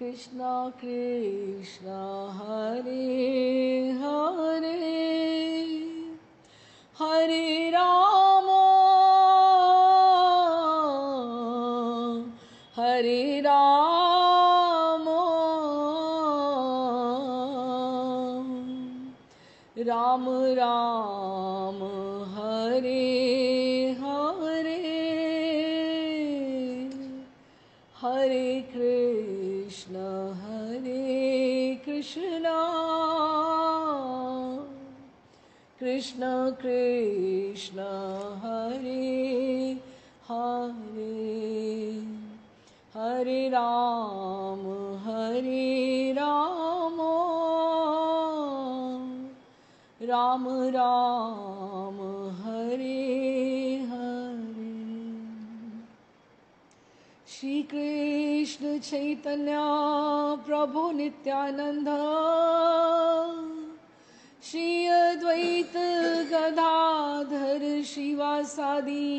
कृष्णा कृष्णा हरे हरे हरे राम हरे राम राम राम हरे हरे हरे कृष्ण कृष्ण कृष्ण हरे हरे हरे राम राम राम हरे हरे। श्री कृष्ण चैतन्य प्रभु नित्यानंद श्री अद्वैत गदाधर श्रीवासादि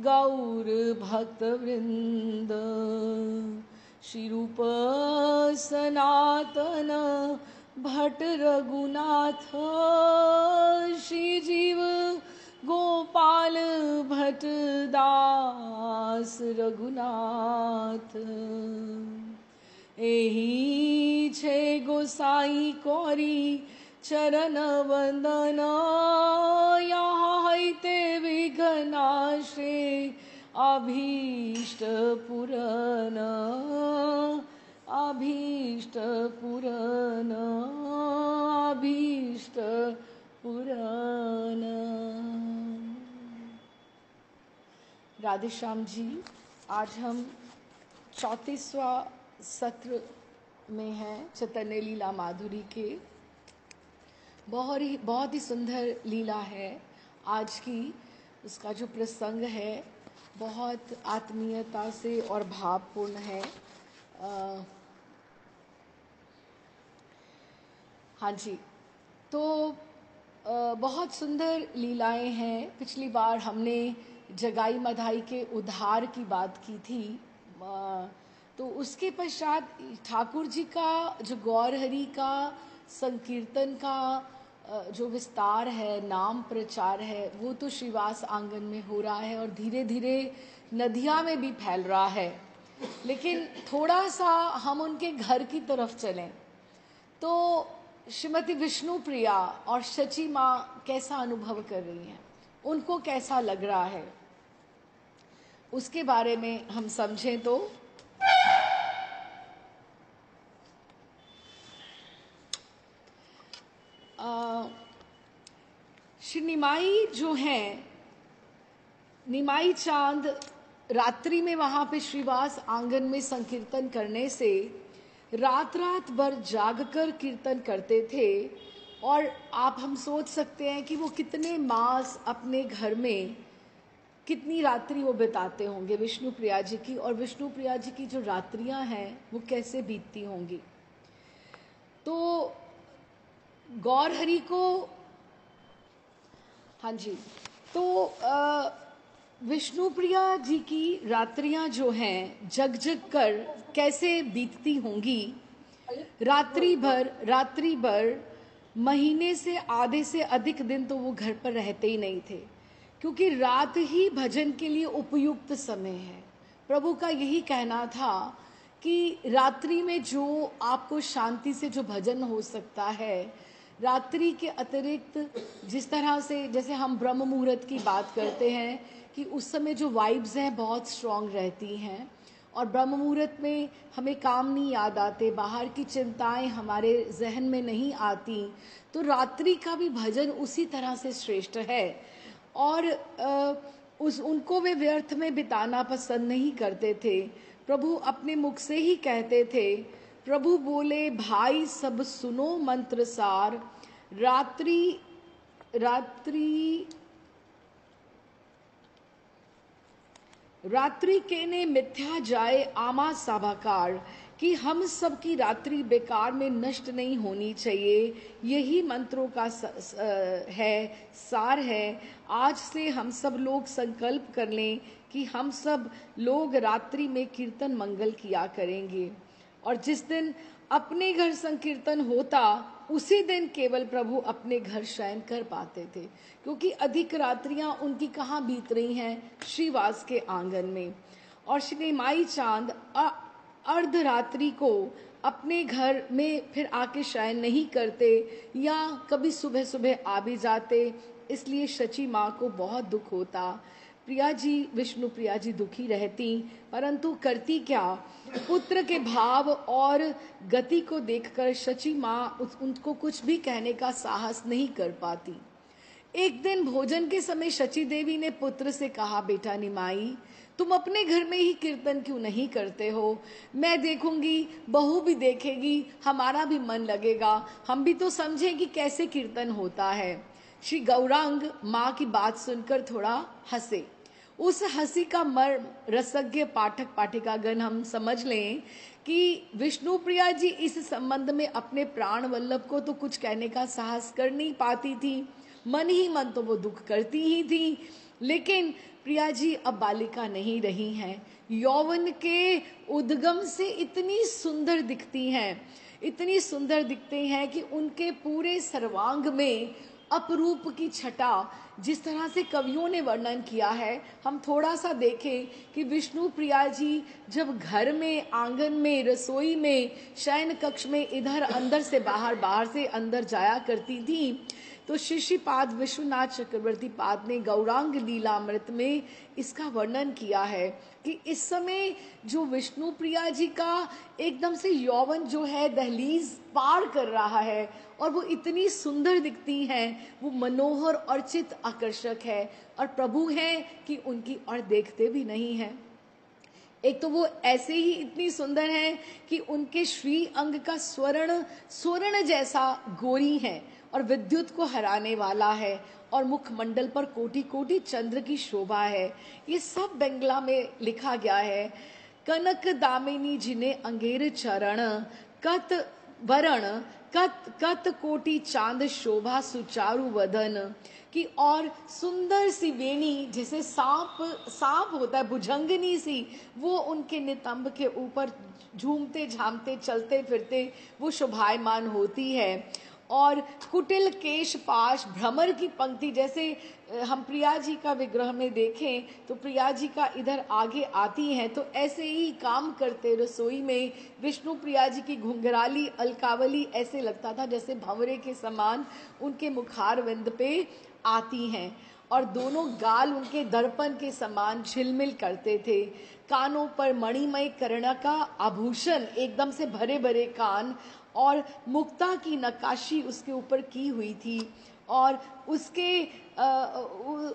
गौर भक्तवृंद श्री रूप सनातन भट्ट रघुनाथ श्री जीव गोपाल भट्ट दास रघुनाथ एही छे गोसाई कोरी चरण वंदन यहाँ हैते विघ्नाश्रे अभीष्ट पुरन अभीष्ट पुरन अभीष्ट पुरन। राधे श्याम जी, आज हम 34वां सत्र में हैं चैतन्य लीला माधुरी के। बहुत ही सुंदर लीला है आज की। उसका जो प्रसंग है बहुत आत्मीयता से और भावपूर्ण है। हाँ जी, तो बहुत सुंदर लीलाएं हैं। पिछली बार हमने जगाई मधाई के उद्धार की बात की थी, तो उसके पश्चात ठाकुर जी का जो गौरहरि का संकीर्तन का जो विस्तार है, नाम प्रचार है, वो तो श्रीवास आंगन में हो रहा है और धीरे धीरे नदिया में भी फैल रहा है। लेकिन थोड़ा सा हम उनके घर की तरफ चलें तो श्रीमती विष्णु प्रिया और शची माँ कैसा अनुभव कर रही हैं, उनको कैसा लग रहा है, उसके बारे में हम समझें तो श्री निमाई जो हैं, निमाई चांद रात्रि में वहां पे श्रीवास आंगन में संकीर्तन करने से रात रात भर जागकर कीर्तन करते थे। और हम सोच सकते हैं कि वो कितने मास अपने घर में कितनी रात्रि वो बिताते होंगे विष्णु प्रिया जी की, और विष्णु प्रिया जी की जो रात्रियां हैं वो कैसे बीतती होंगी। तो गौरहरि को, हाँ जी, तो विष्णु प्रिया जी की रात्रियां जो हैं जग जग कर कैसे बीतती होंगी। रात्रि भर महीने से आधे से अधिक दिन तो वो घर पर रहते ही नहीं थे, क्योंकि रात ही भजन के लिए उपयुक्त समय है। प्रभु का यही कहना था कि रात्रि में जो आपको शांति से जो भजन हो सकता है, रात्रि के अतिरिक्त जिस तरह से, जैसे हम ब्रह्म मुहूर्त की बात करते हैं कि उस समय जो वाइब्स हैं बहुत स्ट्रांग रहती हैं, और ब्रह्म मुहूर्त में हमें काम नहीं याद आते, बाहर की चिंताएं हमारे जहन में नहीं आती, तो रात्रि का भी भजन उसी तरह से श्रेष्ठ है। और उनको वे व्यर्थ में बिताना पसंद नहीं करते थे। प्रभु अपने मुख से ही कहते थे, प्रभु बोले भाई सब सुनो मंत्र सार, रात्रि केने मिथ्या जाए आमा साभाकार, कि हम सब की रात्रि बेकार में नष्ट नहीं होनी चाहिए। यही मंत्रों का सार है। आज से हम सब लोग संकल्प कर लें कि हम सब लोग रात्रि में कीर्तन मंगल किया करेंगे। और जिस दिन अपने घर संकीर्तन होता उसी दिन केवल प्रभु अपने घर शयन कर पाते थे, क्योंकि अधिक रात्रियां उनकी कहाँ बीत रही हैं, श्रीवास के आंगन में। और श्री माई चांद अर्धरात्रि को अपने घर में फिर आके शयन नहीं करते, या कभी सुबह सुबह आ भी जाते, इसलिए शची माँ को बहुत दुख होता। प्रिया जी, विष्णु प्रिया जी दुखी रहती, परंतु करती क्या, पुत्र के भाव और गति को देखकर शची माँ उनको कुछ भी कहने का साहस नहीं कर पाती। एक दिन भोजन के समय शची देवी ने पुत्र से कहा, बेटा निमाई, तुम अपने घर में ही कीर्तन क्यों नहीं करते हो? मैं देखूंगी, बहू भी देखेगी, हमारा भी मन लगेगा, हम भी तो समझें कि कैसे कीर्तन होता है। श्री गौरांग माँ की बात सुनकर थोड़ा हंसे। उस हंसी का मर्म रसज्ञ पाठक पाठिकागण हम समझ लें कि विष्णु प्रिया जी इस संबंध में अपने प्राण वल्लभ को तो कुछ कहने का साहस कर नहीं पाती थी, मन ही मन तो वो दुख करती ही थी। लेकिन प्रिया जी अब बालिका नहीं रही हैं, यौवन के उद्गम से इतनी सुंदर दिखती हैं, इतनी सुंदर दिखते हैं कि उनके पूरे सर्वांग में अपरूप की छटा, जिस तरह से कवियों ने वर्णन किया है, हम थोड़ा सा देखें कि विष्णु प्रिया जी जब घर में, आंगन में, रसोई में, शयन कक्ष में इधर अंदर से बाहर, बाहर से अंदर जाया करती थी, तो शिष्यपाद विश्वनाथ चक्रवर्ती पाद ने गौरांग लीलामृत में इसका वर्णन किया है कि इस समय जो विष्णु प्रिया जी का एकदम से यौवन जो है दहलीज पार कर रहा है, और वो इतनी सुंदर दिखती हैं, वो मनोहर और चित्त आकर्षक है, और प्रभु हैं कि उनकी और देखते भी नहीं हैं। एक तो वो ऐसे ही इतनी सुंदर हैं कि उनके श्री अंग का स्वर्ण जैसा गोरी है और विद्युत को हराने वाला है, और मुखमंडल पर कोटि कोटि चंद्र की शोभा है। ये सब बंगला में लिखा गया है। कनक दामिनी जिन्हें अंगेर चरण, कत वरण कत कोटि चांद शोभा सुचारु वदन, की और सुंदर सी वेणी, जैसे सांप होता है, भुजंगनी सी, वो उनके नितंब के ऊपर झूमते झामते चलते फिरते वो शोभायमान होती है। और कुटिल केश पाश भ्रमर की पंक्ति, जैसे हम प्रिया जी का विग्रह में देखें तो प्रिया जी का इधर आगे आती हैं, तो ऐसे ही काम करते रसोई में विष्णु प्रिया जी की घुंघराली अलकावली ऐसे लगता था जैसे भंवरे के समान उनके मुखारविंद पे आती हैं, और दोनों गाल उनके दर्पण के समान झिलमिल करते थे। कानों पर मणिमय कर्ण का आभूषण, एकदम से भरे भरे कान, और मुक्ता की नक्काशी उसके ऊपर की हुई थी, और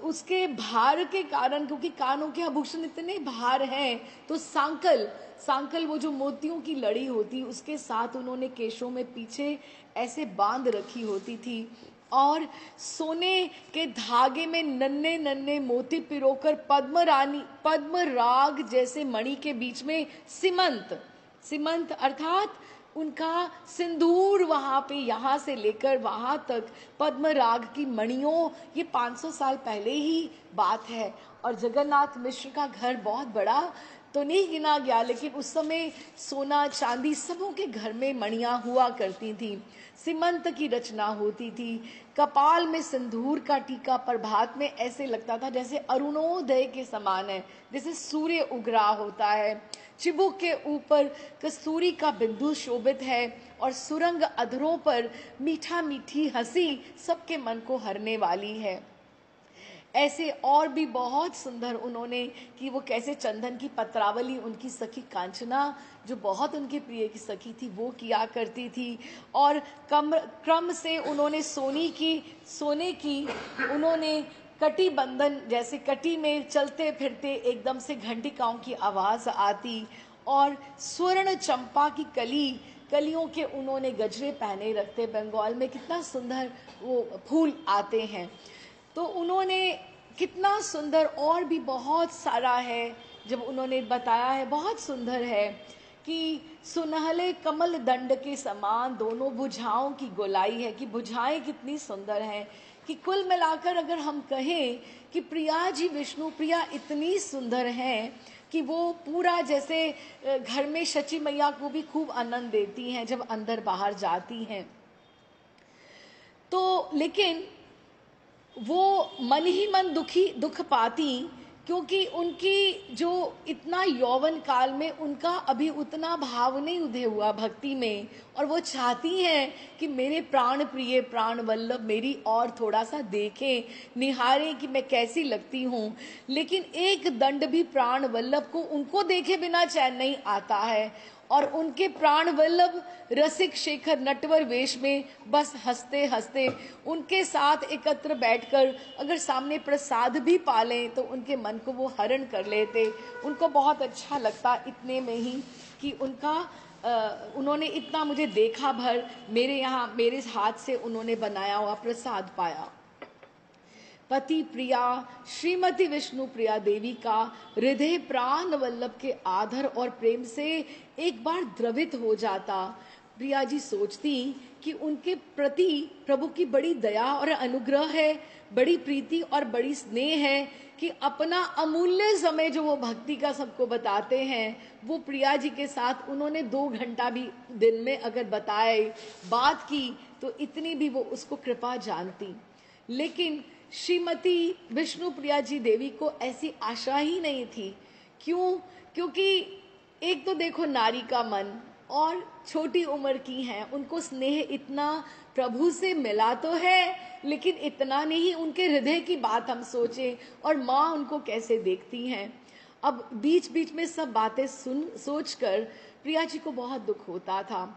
उसके भार के कारण, क्योंकि कानों के आभूषण इतने भार हैं, तो सांकल वो जो मोतियों की लड़ी होती उसके साथ उन्होंने केशों में पीछे ऐसे बांध रखी होती थी, और सोने के धागे में नन्हे नन्हे मोती पिरोकर पद्म राग जैसे मणि के बीच में सीमंत अर्थात उनका सिंदूर, वहां पे यहाँ से लेकर वहां तक पद्म राग की मणियों, ये 500 साल पहले ही बात है। और जगन्नाथ मिश्र का घर बहुत बड़ा तो नहीं गिना गया, लेकिन उस समय सोना चांदी सबों के घर में मणियां हुआ करती थी, सीमंत की रचना होती थी, कपाल में सिंदूर का टीका प्रभात में ऐसे लगता था जैसे अरुणोदय के समान है, जैसे सूर्य उग रहा होता है। चिबुक के ऊपर कस्तूरी का बिंदु शोभित है, और सुरंग अधरों पर मीठा मीठी हंसी सबके मन को हरने वाली है। ऐसे और भी बहुत सुंदर उन्होंने कि वो कैसे चंदन की पत्रावली उनकी सखी कांचना, जो बहुत उनके प्रिय की सखी थी, वो किया करती थी, और क्रम से उन्होंने सोने की उन्होंने कटी बंधन, जैसे कटी में चलते फिरते एकदम से घंटिकाओं की आवाज आती, और स्वर्ण चंपा की कलियों के उन्होंने गजरे पहने रखते। बंगाल में कितना सुंदर वो फूल आते हैं, तो उन्होंने कितना सुंदर, और भी बहुत सारा है जब उन्होंने बताया है, बहुत सुंदर है कि सुनहले कमल दंड के समान दोनों भुजाओं की गोलाई है, कि भुजाएं कितनी सुंदर हैं, कि कुल मिलाकर अगर हम कहें कि प्रिया जी विष्णु प्रिया इतनी सुंदर हैं कि वो पूरा जैसे घर में शची मैया को भी खूब आनंद देती हैं जब अंदर बाहर जाती हैं। तो लेकिन वो मन ही मन दुख पाती, क्योंकि उनकी जो इतना यौवन काल में उनका अभी उतना भाव नहीं उदय हुआ भक्ति में, और वो चाहती हैं कि मेरे प्राण प्रिय प्राण वल्लभ मेरी और थोड़ा सा देखें, निहारें कि मैं कैसी लगती हूँ। लेकिन एक दंड भी प्राण वल्लभ को उनको देखे बिना चैन नहीं आता है, और उनके प्राण वल्लभ रसिक शेखर नटवर वेश में बस हंसते हंसते उनके साथ एकत्र बैठकर अगर सामने प्रसाद भी पालें तो उनके मन को वो हरण कर लेते। उनको बहुत अच्छा लगता इतने में ही कि उन्होंने इतना मुझे देखा भर मेरे यहाँ मेरे हाथ से उन्होंने बनाया हुआ प्रसाद पाया। पति प्रिया श्रीमती विष्णु प्रिया देवी का हृदय प्राण वल्लभ के आदर और प्रेम से एक बार द्रवित हो जाता। प्रिया जी सोचती कि उनके प्रति प्रभु की बड़ी दया और अनुग्रह है, बड़ी प्रीति और बड़ी स्नेह है कि अपना अमूल्य समय जो वो भक्ति का सबको बताते हैं वो प्रिया जी के साथ उन्होंने 2 घंटा भी दिन में अगर बताए बात की तो इतनी भी वो उसको कृपा जानती। लेकिन श्रीमती विष्णु प्रिया जी देवी को ऐसी आशा ही नहीं थी। क्यों? क्योंकि एक तो देखो नारी का मन, और छोटी उम्र की हैं, उनको स्नेह इतना प्रभु से मिला तो है, लेकिन इतना नहीं उनके हृदय की बात हम सोचें, और माँ उनको कैसे देखती हैं। अब बीच बीच में सब बातें सोचकर प्रिया जी को बहुत दुख होता था।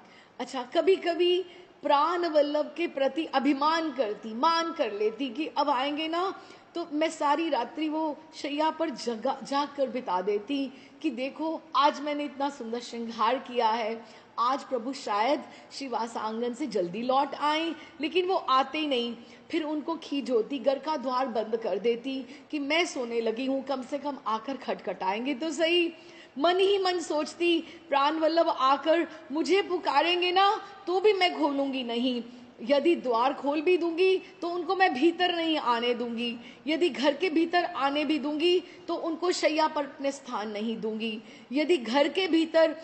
अच्छा, कभी कभी प्राण वल्लभ के प्रति अभिमान करती, मान कर लेती कि अब आएंगे ना तो मैं सारी रात्रि वो शैया पर जाग कर बिता देती कि देखो आज मैंने इतना सुंदर श्रृंगार किया है, आज प्रभु शायद श्रीवास आंगन से जल्दी लौट आए, लेकिन वो आते ही नहीं। फिर उनको खीज होती, घर का द्वार बंद कर देती कि मैं सोने लगी हूँ, कम से कम आकर खटखटाएंगे तो सही। मन ही मन सोचती प्राण वल्लभ आकर मुझे पुकारेंगे ना तो भी मैं खोलूंगी नहीं, यदि द्वार खोल भी दूंगी तो उनको मैं भीतर नहीं आने दूंगी, यदि घर के भीतर आने भी दूंगी तो उनको शैया पर अपने स्थान नहीं दूंगी, यदि घर के भीतर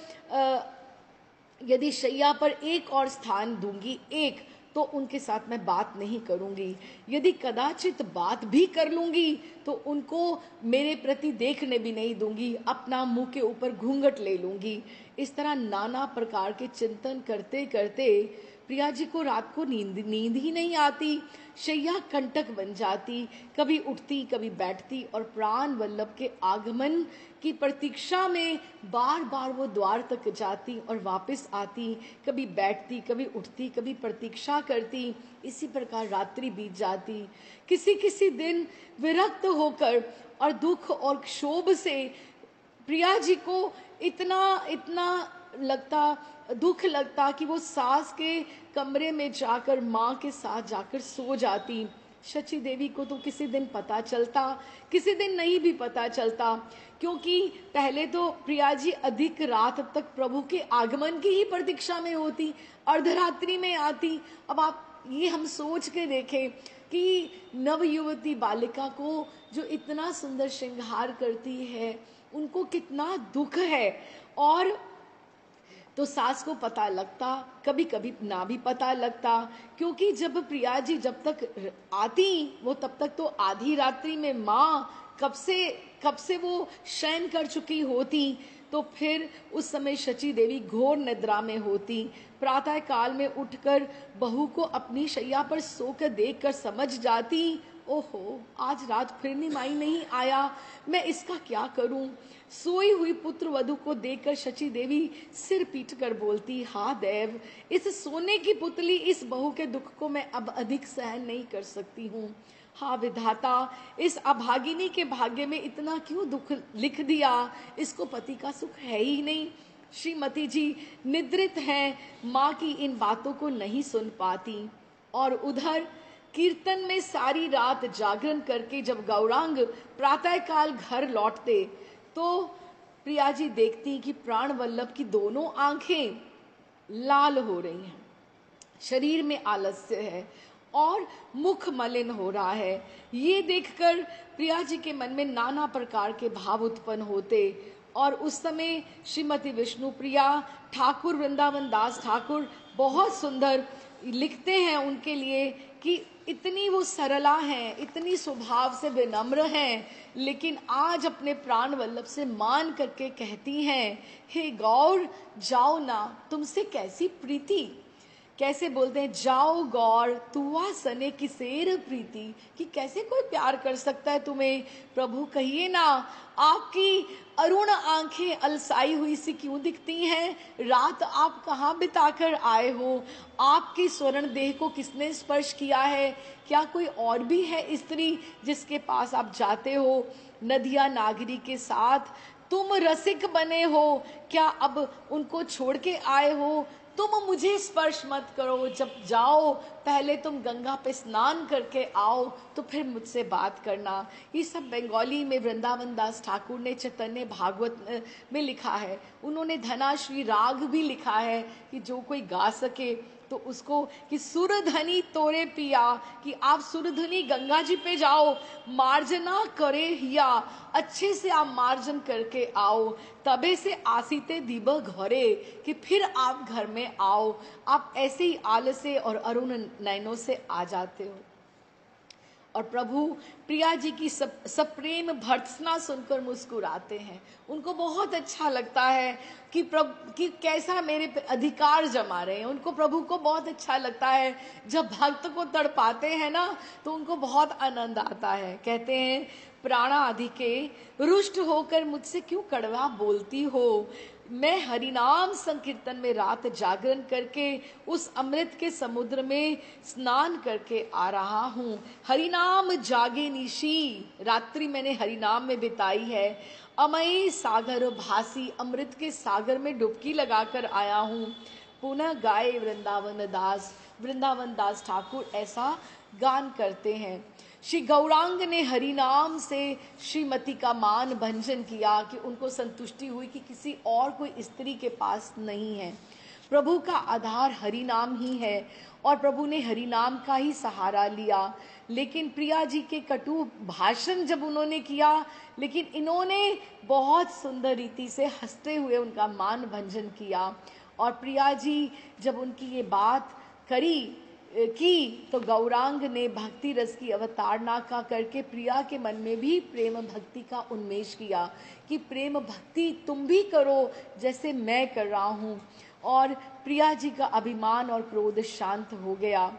यदि शैया पर एक और स्थान दूंगी एक तो उनके साथ मैं बात नहीं करूंगी, यदि कदाचित बात भी कर लूंगी तो उनको मेरे प्रति देखने भी नहीं दूंगी, अपना मुंह के ऊपर घूंघट ले लूंगी। इस तरह नाना प्रकार के चिंतन करते करते प्रिया जी को रात को नींद ही नहीं आती, शैया कंटक बन जाती, कभी उठती कभी बैठती, और प्राण वल्लभ के आगमन की प्रतीक्षा में बार बार वो द्वार तक जाती और वापस आती, कभी बैठती कभी उठती कभी प्रतीक्षा करती। इसी प्रकार रात्रि बीत जाती। किसी किसी दिन विरक्त होकर और दुख और क्षोभ से प्रिया जी को इतना दुख लगता कि वो सास के कमरे में जाकर माँ के साथ जाकर सो जाती। शची देवी को तो किसी दिन पता चलता, किसी दिन नहीं भी पता चलता, क्योंकि पहले तो प्रिया जी अधिक रात तक प्रभु के आगमन की ही प्रतीक्षा में होती, अर्धरात्रि में आती। अब आप ये हम सोच के देखें कि नवयुवती बालिका को जो इतना सुंदर श्रृंगार करती है उनको कितना दुख है। और तो सास को पता लगता, कभी कभी ना भी पता लगता, क्योंकि जब प्रिया जी जब तक आती वो तब तक तो आधी रात्रि में माँ कब से वो शयन कर चुकी होती, तो फिर उस समय शची देवी घोर निद्रा में होती। प्रातः काल में उठकर बहू को अपनी शैया पर सोकर देखकर समझ जाती, ओहो आज रात फिर निमाई नहीं आया, मैं इसका क्या करूं। सोई हुई पुत्र वधु को देखकर शची देवी सिर पीट कर बोलती, हाँ देव, इस सोने की पुतली इस बहू के दुख को मैं अब अधिक सहन नहीं कर सकती हूँ। हाँ विधाता, इस अभागिनी के भाग्य में इतना क्यों दुख लिख दिया, इसको पति का सुख है ही नहीं। श्रीमती जी निद्रित हैं, माँ की इन बातों को नहीं सुन पाती। और उधर कीर्तन में सारी रात जागरण करके जब गौरांग प्रातःकाल घर लौटते तो प्रिया जी देखती कि प्राण वल्लभ की दोनों आंखें लाल हो रही हैं, शरीर में आलस्य है, और मुख मलिन हो रहा है। ये देखकर प्रिया जी के मन में नाना प्रकार के भाव उत्पन्न होते और उस समय श्रीमती विष्णुप्रिया ठाकुर वृंदावन दास ठाकुर बहुत सुंदर लिखते हैं उनके लिए कि इतनी वो सरला हैं, इतनी स्वभाव से विनम्र हैं, लेकिन आज अपने प्राण वल्लभ से मान करके कहती हैं, हे गौर जाओ ना, तुमसे कैसी प्रीति। कैसे बोलते हैं, जाओ गौर तुआ सने की सेर प्रीति, कि कैसे कोई प्यार कर सकता है तुम्हें। प्रभु कहिए ना, आपकी अरुण आंखें अलसाई हुई सी क्यों दिखती हैं, रात आप कहाँ बिताकर आए हो, आपकी स्वर्ण देह को किसने स्पर्श किया है, क्या कोई और भी है स्त्री जिसके पास आप जाते हो। नदिया नागरी के साथ तुम रसिक बने हो, क्या अब उनको छोड़ के आए हो। तुम मुझे स्पर्श मत करो, जब जाओ पहले तुम गंगा पे स्नान करके आओ तो फिर मुझसे बात करना। ये सब बंगाली में वृंदावन दास ठाकुर ने चैतन्य भागवत में लिखा है। उन्होंने धनाश्री राग भी लिखा है कि जो कोई गा सके तो उसको, कि सुरधनी तोरे पिया, कि आप सुरधनी गंगा जी पे जाओ, मार्जना करे हिया, अच्छे से आप मार्जन करके आओ, तबे से आसीते दीब घरे, कि फिर आप घर में आओ। आप ऐसे ही आलसे और अरुण नयनों से आ जाते हो। और प्रभु प्रिया जी की सब प्रेम भर्त्सना सुनकर मुस्कुराते हैं। उनको बहुत अच्छा लगता है कि प्रभु कि कैसा मेरे पे अधिकार जमा रहे हैं। उनको, प्रभु को बहुत अच्छा लगता है जब भक्त को तड़पाते हैं ना, तो उनको बहुत आनंद आता है। कहते हैं, प्राणाधिके रुष्ट होकर मुझसे क्यों कड़वा बोलती हो, मैं हरिनाम संकीर्तन में रात जागरण करके उस अमृत के समुद्र में स्नान करके आ रहा हूँ। हरिनाम जागे निशी, रात्रि मैंने हरिनाम में बिताई है। अमय सागर भासी, अमृत के सागर में डुबकी लगाकर आया हूँ। पुनः गाए वृंदावन दास ठाकुर ऐसा गान करते हैं। श्री गौरांग ने हरिनाम से श्रीमती का मान भंजन किया कि उनको संतुष्टि हुई कि किसी और कोई स्त्री के पास नहीं है। प्रभु का आधार हरिनाम ही है और प्रभु ने हरिनाम का ही सहारा लिया। लेकिन प्रिया जी के कटु भाषण जब उन्होंने किया, लेकिन इन्होंने बहुत सुंदर रीति से हंसते हुए उनका मान भंजन किया। और प्रिया जी जब उनकी ये बात की तो गौरांग ने भक्ति रस की अवतारणा का करके प्रिया के मन में भी प्रेम भक्ति का उन्मेष किया कि प्रेम भक्ति तुम भी करो जैसे मैं कर रहा हूँ। और प्रिया जी का अभिमान और क्रोध शांत हो गया।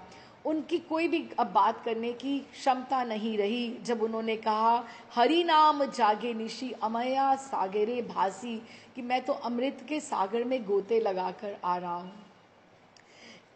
उनकी कोई भी अब बात करने की क्षमता नहीं रही जब उन्होंने कहा, हरि नाम जागे निशी अमया सागरे भासी, कि मैं तो अमृत के सागर में गोते लगाकर आ रहा हूँ।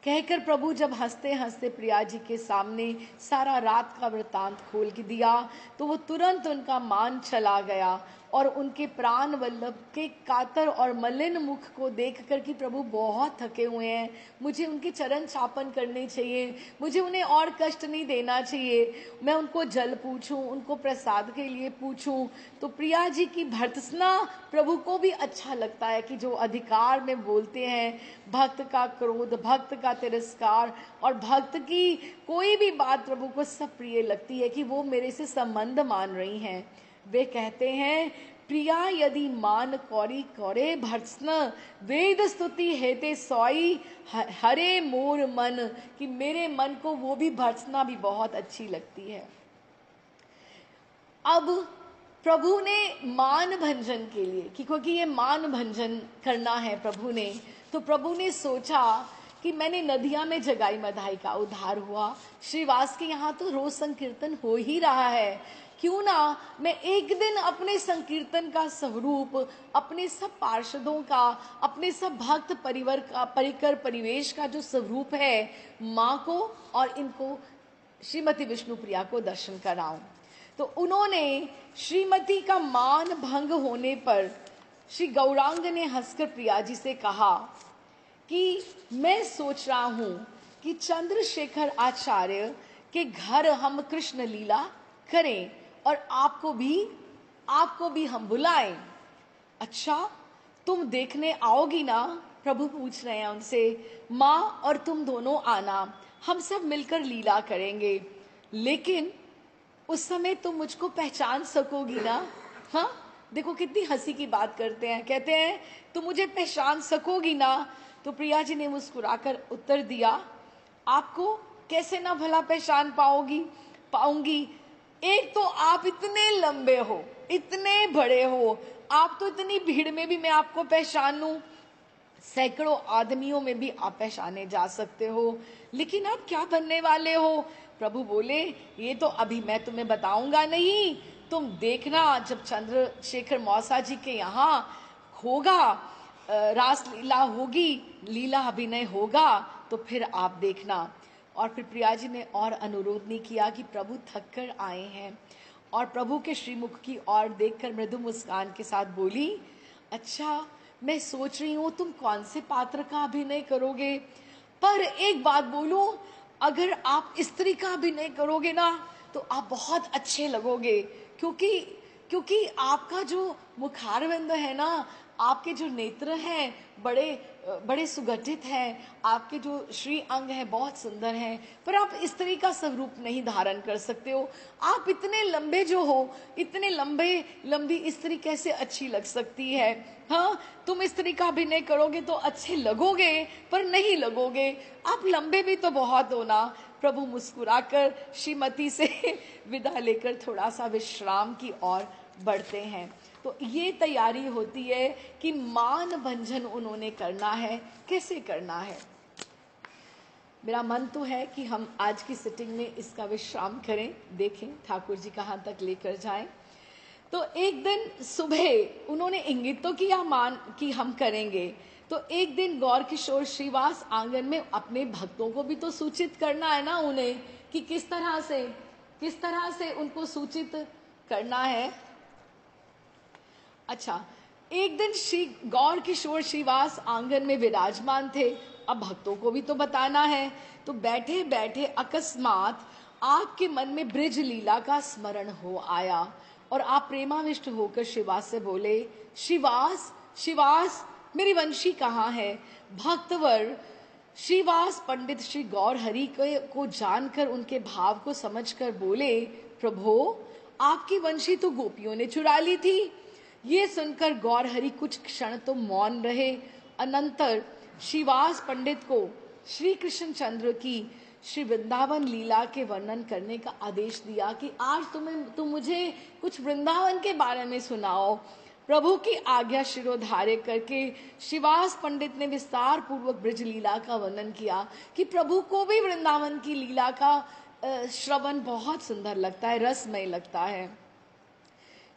कहकर प्रभु जब हंसते हंसते प्रिया जी के सामने सारा रात का वृतांत खोल के दिया, तो वो तुरंत उनका मान चला गया और उनके प्राण वल्लभ के कातर और मलिन मुख को देखकर कि प्रभु बहुत थके हुए हैं, मुझे उनके चरण छापन करने चाहिए, मुझे उन्हें और कष्ट नहीं देना चाहिए, मैं उनको जल पूछूं, उनको प्रसाद के लिए पूछूं। तो प्रिया जी की भर्त्सना प्रभु को भी अच्छा लगता है कि जो अधिकार में बोलते हैं, भक्त का क्रोध, भक्त का तिरस्कार और भक्त की कोई भी बात प्रभु को सब प्रिय लगती है कि वो मेरे से संबंध मान रही हैं। वे कहते हैं, प्रिया यदि मान कौरी कौरे भर्त्सन, वेद स्तुति हेते सोई हरे मोर मन, कि मेरे मन को वो भी भर्त्सना भी बहुत अच्छी लगती है। अब प्रभु ने मान भंजन के लिए, क्योंकि ये मान भंजन करना है प्रभु ने, तो प्रभु ने सोचा कि मैंने नदिया में जगाई मधाई का उद्धार हुआ, श्रीवास के यहाँ तो रोज संकीर्तन हो ही रहा है, क्यों ना मैं एक दिन अपने संकीर्तन का स्वरूप, अपने सब पार्षदों का, अपने सब भक्त परिवार का, परिकर परिवेश का जो स्वरूप है, माँ को और इनको श्रीमती विष्णुप्रिया को दर्शन कराऊं। तो उन्होंने श्रीमती का मान भंग होने पर श्री गौरांग ने हंसकर प्रिया जी से कहा कि मैं सोच रहा हूं कि चंद्रशेखर आचार्य के घर हम कृष्ण लीला करें और आपको भी हम बुलाएं। अच्छा, तुम देखने आओगी ना? प्रभु पूछ रहे हैं उनसे। माँ और तुम दोनों आना, हम सब मिलकर लीला करेंगे, लेकिन उस समय तुम मुझको पहचान सकोगी ना? हाँ, देखो कितनी हंसी की बात करते हैं, कहते हैं तुम मुझे पहचान सकोगी ना? तो प्रिया जी ने मुस्कुराकर उत्तर दिया, आपको कैसे ना भला पहचान पाऊंगी। एक तो आप इतने लंबे हो, इतने बड़े हो, आप तो इतनी भीड़ में भी मैं आपको पहचानूं, सैकड़ों आदमियों में भी आप पहचाने जा सकते हो, लेकिन आप क्या बनने वाले हो? प्रभु बोले, ये तो अभी मैं तुम्हें बताऊंगा नहीं, तुम देखना जब चंद्रशेखर मौसा जी के यहाँ होगा, रास लीला होगी, लीला अभिनय होगा, तो फिर आप देखना। और फिर प्रिया जी ने और अनुरोध नहीं किया कि प्रभु थक कर आए हैं, और प्रभु के श्रीमुख की ओर देखकर मृदु मुस्कान के साथ बोली, अच्छा, मैं सोच रही हूं तुम कौन से पात्र का अभिनय करोगे, पर एक बात बोलूं, अगर आप स्त्री का अभिनय करोगे ना तो आप बहुत अच्छे लगोगे, क्योंकि क्योंकि आपका जो मुखारविंद है ना, आपके जो नेत्र हैं बड़े बड़े सुगठित हैं, आपके जो श्री अंग हैं बहुत सुंदर हैं, पर आप स्त्री का स्वरूप नहीं धारण कर सकते हो। आप इतने लंबे जो हो, इतने लंबी स्त्री कैसे अच्छी लग सकती है? हाँ, तुम स्त्री का अभिनय करोगे तो अच्छे लगोगे, पर नहीं लगोगे, आप लंबे भी तो बहुत हो ना। प्रभु मुस्कुराकर श्रीमती से विदा लेकर थोड़ा सा विश्राम की ओर बढ़ते हैं। तो ये तैयारी होती है कि मान भंजन उन्होंने करना है, कैसे करना है। मेरा मन तो है कि हम आज की सिटिंग में इसका विश्राम करें, देखें ठाकुर जी कहाँ तक लेकर जाएं। तो एक दिन सुबह उन्होंने इंगित तो किया मान कि हम करेंगे, तो एक दिन गौर किशोर श्रीवास आंगन में अपने भक्तों को भी तो सूचित करना है ना उन्हें, कि किस तरह से उनको सूचित करना है। अच्छा, एक दिन श्री गौर किशोर श्रीवास आंगन में विराजमान थे, अब भक्तों को भी तो बताना है। तो बैठे बैठे अकस्मात आपके मन में ब्रिज लीला का स्मरण हो आया, और आप प्रेमाविष्ट होकर श्रीवास से बोले, श्रीवास मेरी वंशी कहाँ है? भक्तवर श्रीवास पंडित श्री गौर हरि को जानकर, उनके भाव को समझकर बोले, प्रभो, आपकी वंशी तो गोपियों ने चुरा ली थी। ये सुनकर गौर हरि कुछ क्षण तो मौन रहे, अनंतर श्रीवास पंडित को श्री कृष्ण चंद्र की श्री वृंदावन लीला के वर्णन करने का आदेश दिया कि आज तुम मुझे कुछ वृंदावन के बारे में सुनाओ। प्रभु की आज्ञा शिरोधार्य करके श्रीवास पंडित ने विस्तार पूर्वक ब्रज लीला का वर्णन किया कि प्रभु को भी वृंदावन की लीला का श्रवण बहुत सुंदर लगता है, रसमय लगता है।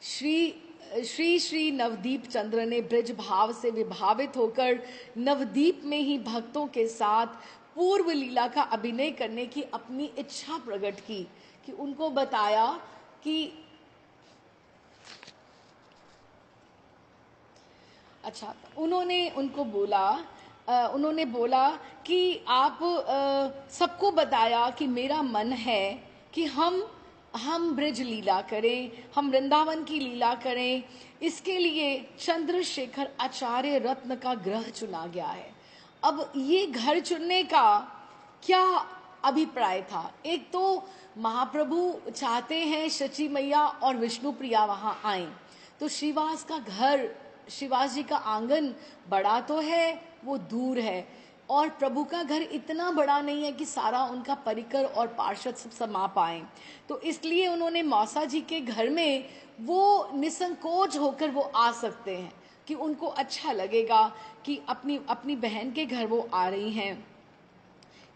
श्री नवदीप चंद्र ने ब्रज भाव से विभावित होकर नवदीप में ही भक्तों के साथ पूर्व लीला का अभिनय करने की अपनी इच्छा प्रकट की, कि उनको बताया कि अच्छा, उन्होंने बोला कि आप सबको बताया कि मेरा मन है कि हम ब्रज लीला करें, हम वृंदावन की लीला करें। इसके लिए चंद्रशेखर आचार्य रत्न का ग्रह चुना गया है। अब ये घर चुनने का क्या अभिप्राय था? एक तो महाप्रभु चाहते हैं शची मैया और विष्णु प्रिया वहां आए, तो श्रीवास का घर, श्रीवास जी का आंगन बड़ा तो है, वो दूर है, और प्रभु का घर इतना बड़ा नहीं है कि सारा उनका परिकर और पार्षद सब समा पाए। तो इसलिए उन्होंने मौसा जी के घर में वो निसंकोच होकर वो आ सकते हैं, कि उनको अच्छा लगेगा कि अपनी बहन के घर वो आ रही हैं,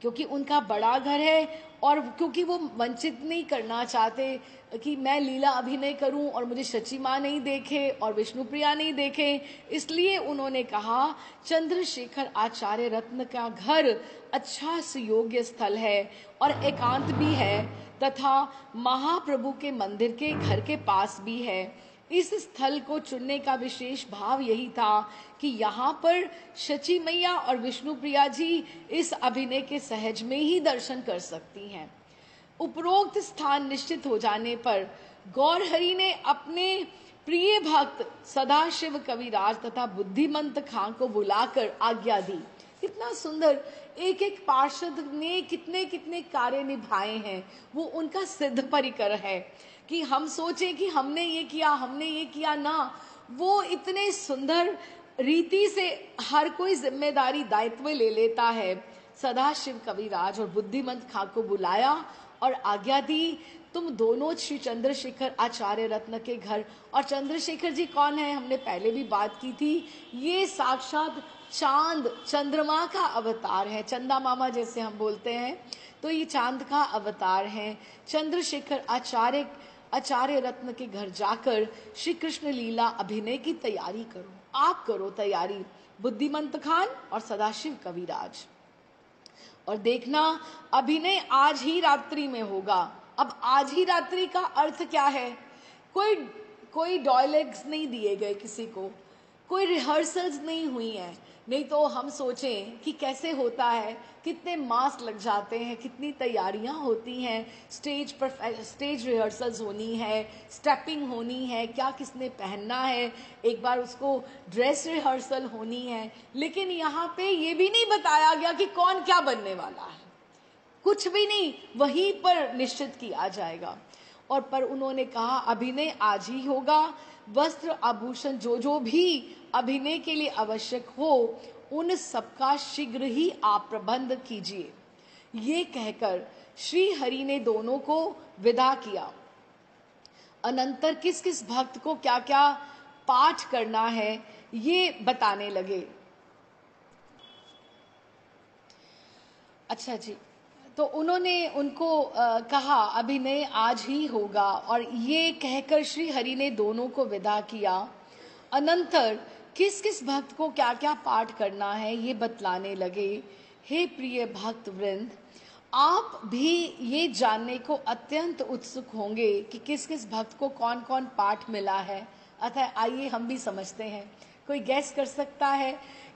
क्योंकि उनका बड़ा घर है, और क्योंकि वो वंचित नहीं करना चाहते कि मैं लीला अभिनय करूं और मुझे शची माँ नहीं देखे और विष्णु प्रिया नहीं देखे, इसलिए उन्होंने कहा चंद्रशेखर आचार्य रत्न का घर अच्छा सुयोग्य स्थल है और एकांत भी है, तथा महाप्रभु के मंदिर के घर के पास भी है। इस स्थल को चुनने का विशेष भाव यही था कि यहाँ पर शची मैया और विष्णु प्रिया जी इस अभिनय के सहज में ही दर्शन कर सकती हैं। उपरोक्त स्थान निश्चित हो जाने पर गौर हरि ने अपने प्रिय भक्त सदाशिव कविराज तथा बुद्धिमंत खां को बुलाकर आज्ञा दी कितना सुंदर, एक एक पार्षद ने कितने कितने कार्य निभाए हैं, वो उनका सिद्ध परिकर है। कि हम सोचें कि हमने ये किया, हमने ये किया ना, वो इतने सुंदर रीति से हर कोई जिम्मेदारी दायित्व ले लेता है। सदाशिव कविराज और बुद्धिमंत खां को बुलाया और आज्ञा दी, तुम दोनों श्री चंद्रशेखर आचार्य रत्न के घर। और चंद्रशेखर जी कौन है, हमने पहले भी बात की थी, ये साक्षात चांद चंद्रमा का अवतार है, चंदा मामा जैसे हम बोलते हैं, तो ये चांद का अवतार है। चंद्रशेखर आचार्य रत्न के घर जाकर श्री कृष्ण लीला अभिनय की तैयारी करो, आप करो तैयारी, बुद्धिमंत खान और सदाशिव कविराज। और देखना अभिनय आज ही रात्रि में होगा। अब आज ही रात्रि का अर्थ क्या है, कोई डायलॉग्स नहीं दिए गए किसी को, कोई रिहर्सल्स नहीं हुई है। नहीं तो हम सोचें कि कैसे होता है, कितने मास्क लग जाते हैं, कितनी तैयारियां होती हैं, स्टेज रिहर्सल्स होनी है, स्टेपिंग होनी है, क्या किसने पहनना है, एक बार उसको ड्रेस रिहर्सल होनी है। लेकिन यहाँ पे ये भी नहीं बताया गया कि कौन क्या बनने वाला है, कुछ भी नहीं, वहीं पर निश्चित किया जाएगा। और पर उन्होंने कहा अभिनय आज ही होगा, वस्त्र आभूषण जो भी अभिनय के लिए आवश्यक हो उन सबका शीघ्र ही आप प्रबंध कीजिए। ये कहकर श्री हरि ने दोनों को विदा किया। अनंतर किस किस भक्त को क्या क्या पाठ करना है ये बताने लगे। अच्छा जी, तो उन्होंने उनको कहा अभिनय आज ही होगा, और ये कहकर श्री हरि ने दोनों को विदा किया। अनंतर किस किस भक्त को क्या क्या पाठ करना है ये बतलाने लगे। हे प्रिय भक्त वृंद, आप भी ये जानने को अत्यंत उत्सुक होंगे कि किस किस भक्त को कौन कौन पाठ मिला है। अतः आइए हम भी समझते हैं। कोई गैस कर सकता है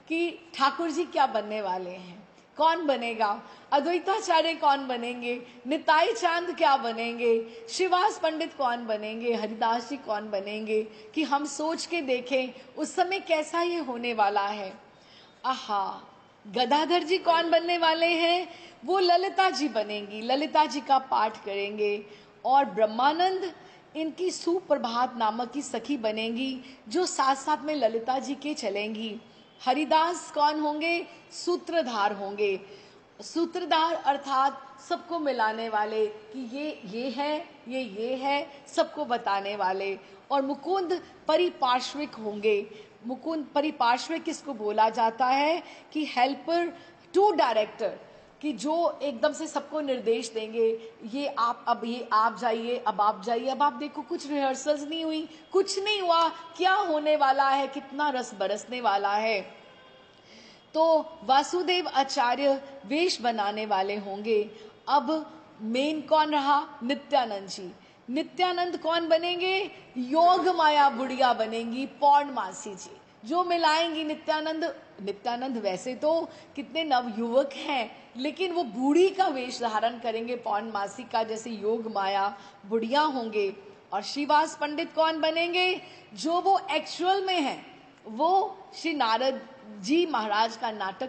कि ठाकुर जी क्या बनने वाले हैं, कौन बनेगा, अद्वैताचार्य कौन बनेंगे, निताई चांद क्या बनेंगे, श्रीवास पंडित कौन बनेंगे, हरिदास जी कौन बनेंगे, कि हम सोच के देखें उस समय कैसा ये होने वाला है। आहा, गदाधर जी कौन बनने वाले हैं, वो ललिता जी बनेंगी, ललिता जी का पाठ करेंगे। और ब्रह्मानंद इनकी सुप्रभात नामक की सखी बनेंगी, जो साथ साथ में ललिता जी के चलेंगी। हरिदास कौन होंगे, सूत्रधार होंगे, सूत्रधार अर्थात सबको मिलाने वाले कि ये है, ये है, सबको बताने वाले। और मुकुंद परिपार्श्विक होंगे। मुकुंद परिपार्श्विक किसको बोला जाता है कि हेल्पर टू डायरेक्टर, कि जो एकदम से सबको निर्देश देंगे, ये आप जाइए, अब आप जाइए। अब आप देखो कुछ रिहर्सल्स नहीं हुई, कुछ नहीं हुआ, क्या होने वाला है, कितना रस बरसने वाला है। तो वासुदेव आचार्य वेश बनाने वाले होंगे। अब मेन कौन रहा, नित्यानंद जी। नित्यानंद कौन बनेंगे, योग माया बुढ़िया बनेंगी, पौर्णमासी जी जो मिलाएंगी। नित्यानंद वैसे तो कितने नवयुवक हैं, लेकिन वो बूढ़ी का वेश धारण करेंगे, पौर्णमासी का, जैसे योग माया बुढ़िया होंगे। और श्रीवास पंडित कौन बनेंगे, जो वो एक्चुअल में है, वो श्री नारद जी महाराज का नाट्य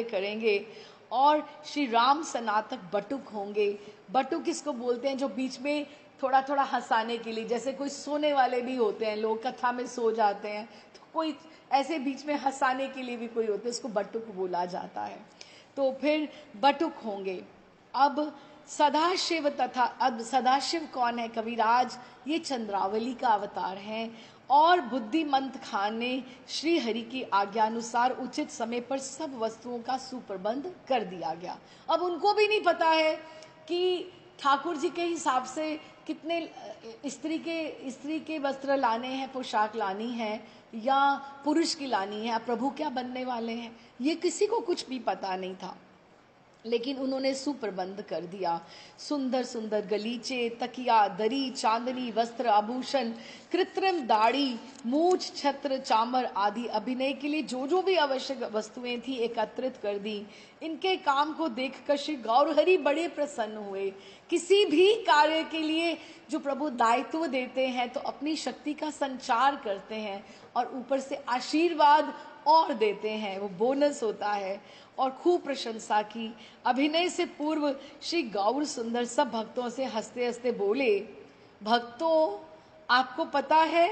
करेंगे। और श्री राम सनातक बटुक होंगे। बटुक किसको बोलते हैं, जो बीच में थोड़ा थोड़ा हंसाने के लिए, जैसे कोई सोने वाले भी होते हैं, लोग कथा में सो जाते हैं, तो कोई ऐसे बीच में हंसाने के लिए भी कोई होते हैं, उसको बटुक बोला जाता है। तो फिर बटुक होंगे। अब सदाशिव अब सदाशिव कौन है, कविराज, ये चंद्रावली का अवतार है। और बुद्धिमंत खान ने श्री हरि की आज्ञानुसार उचित समय पर सब वस्तुओं का सुप्रबंध कर दिया गया। अब उनको भी नहीं पता है कि ठाकुर जी के हिसाब से कितने स्त्री के वस्त्र लाने हैं, पोशाक लानी है, या पुरुष की लानी है, प्रभु क्या बनने वाले हैं, ये किसी को कुछ भी पता नहीं था। लेकिन उन्होंने सुप्रबंध कर दिया। सुंदर सुंदर गलीचे, तकिया, दरी, चांदनी वस्त्र, आभूषण, कृत्रिम दाढ़ी, मूछ, छत्र, चामर आदि अभिनय के लिए जो भी आवश्यक वस्तुएं थी एकत्रित कर दी। इनके काम को देखकर श्री गौरहरि बड़े प्रसन्न हुए। किसी भी कार्य के लिए जो प्रभु दायित्व देते हैं तो अपनी शक्ति का संचार करते हैं और ऊपर से आशीर्वाद और देते हैं, वो बोनस होता है। और खूब प्रशंसा की। अभिनय से पूर्व श्री गौर सुंदर सब भक्तों से हंसते हंसते बोले, भक्तों, आपको पता है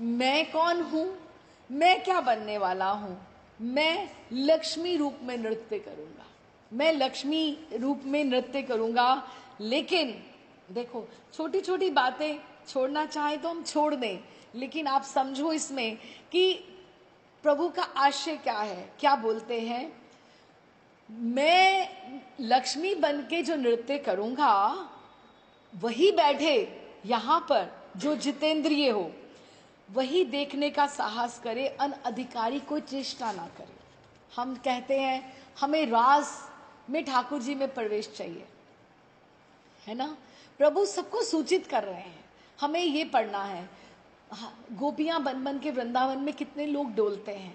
मैं कौन हूं? मैं क्या बनने वाला हूं? मैं लक्ष्मी रूप में नृत्य करूंगा, मैं लक्ष्मी रूप में नृत्य करूंगा। लेकिन देखो, छोटी छोटी बातें छोड़ना चाहे तो हम छोड़ दें, लेकिन आप समझो इसमें कि प्रभु का आशय क्या है। क्या बोलते हैं? मैं लक्ष्मी बन के जो नृत्य करूंगा, वही बैठे यहां पर जो जितेंद्रिय हो, वही देखने का साहस करे, अनअधिकारी कोई चेष्टा ना करे। हम कहते हैं हमें रास में ठाकुर जी में प्रवेश चाहिए, है ना। प्रभु सबको सूचित कर रहे हैं, हमें ये पढ़ना है। गोपियां बन बन के वृंदावन में कितने लोग डोलते हैं।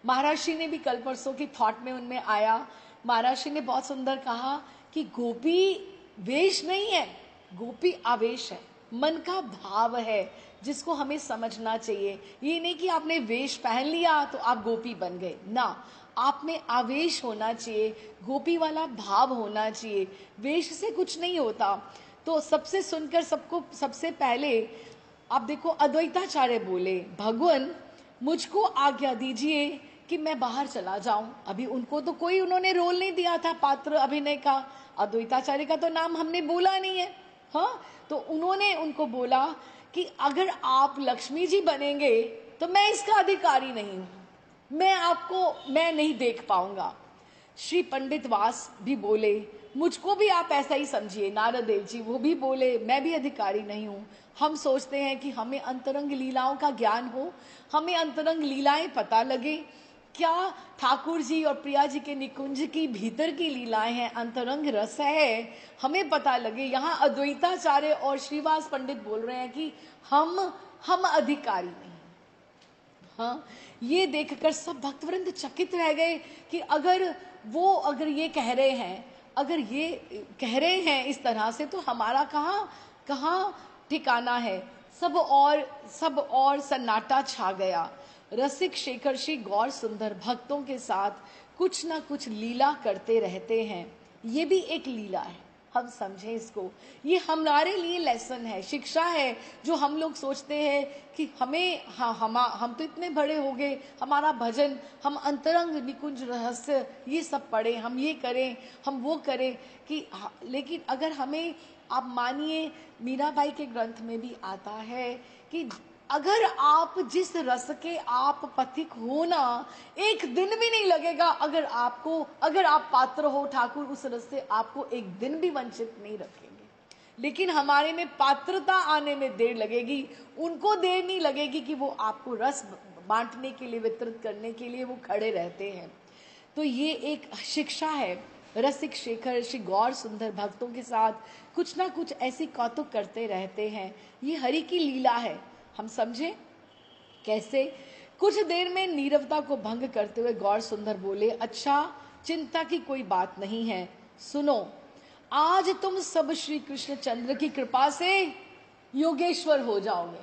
महाराज श्री ने भी कल परसों की थॉट में उनमें आया, महाराज श्री ने बहुत सुंदर कहा कि गोपी वेश नहीं है, गोपी आवेश है, मन का भाव है, जिसको हमें समझना चाहिए। ये नहीं कि आपने वेश पहन लिया तो आप गोपी बन गए ना, आप में आवेश होना चाहिए, गोपी वाला भाव होना चाहिए। वेश से कुछ नहीं होता। तो सबसे सुनकर सबको सबसे पहले आप देखो, अद्वैताचार्य बोले, भगवान मुझको आज्ञा दीजिए कि मैं बाहर चला जाऊं। अभी उनको तो कोई उन्होंने रोल नहीं दिया था पात्र अभिनय का, अद्वैताचार्य का तो नाम हमने बोला नहीं है। हाँ, तो उन्होंने उनको बोला कि अगर आप लक्ष्मी जी बनेंगे तो मैं इसका अधिकारी नहीं हूं, मैं नहीं देख पाऊंगा। श्री पंडित वास भी बोले, मुझको भी आप ऐसा ही समझिए। नारद देव जी वो भी बोले, मैं भी अधिकारी नहीं हूं। हम सोचते हैं कि हमें अंतरंग लीलाओं का ज्ञान हो, हमें अंतरंग लीलाएं पता लगे। क्या ठाकुर जी और प्रिया जी के निकुंज की भीतर की लीलाएं हैं, अंतरंग रस है, हमें पता लगे। यहाँ अद्वैताचार्य और श्रीवास पंडित बोल रहे हैं कि हम अधिकारी नहीं। हाँ, ये देखकर सब भक्तवृंद चकित रह गए कि अगर ये कह रहे हैं, अगर ये कह रहे हैं इस तरह से, तो हमारा कहाँ ठिकाना है। सब और सन्नाटा छा गया। रसिक शेखर श्री गौर सुंदर भक्तों के साथ कुछ ना कुछ लीला करते रहते हैं। ये भी एक लीला है, हम समझें इसको। ये हमारे लिए लेसन है, शिक्षा है, जो हम लोग सोचते हैं कि हम तो इतने बड़े हो गए, हमारा भजन, हम अंतरंग निकुंज रहस्य ये सब पढ़े, हम ये करें, हम वो करें कि लेकिन अगर हमें, आप मानिए, मीराबाई के ग्रंथ में भी आता है कि अगर आप जिस रस के आप पथिक हो ना, एक दिन भी नहीं लगेगा। अगर आप पात्र हो, ठाकुर उस रस से आपको एक दिन भी वंचित नहीं रखेंगे। लेकिन हमारे में पात्रता आने में देर लगेगी, उनको देर नहीं लगेगी कि वो आपको रस बांटने के लिए, वितरित करने के लिए वो खड़े रहते हैं। तो ये एक शिक्षा है। रसिक शेखर श्री गौर सुंदर भक्तों के साथ कुछ ना कुछ ऐसी कौतुक करते रहते हैं। ये हरि की लीला है, हम समझे कैसे। कुछ देर में नीरवता को भंग करते हुए गौर सुंदर बोले, अच्छा, चिंता की कोई बात नहीं है। सुनो, आज तुम सब श्री कृष्ण चंद्र की कृपा से योगेश्वर हो जाओगे,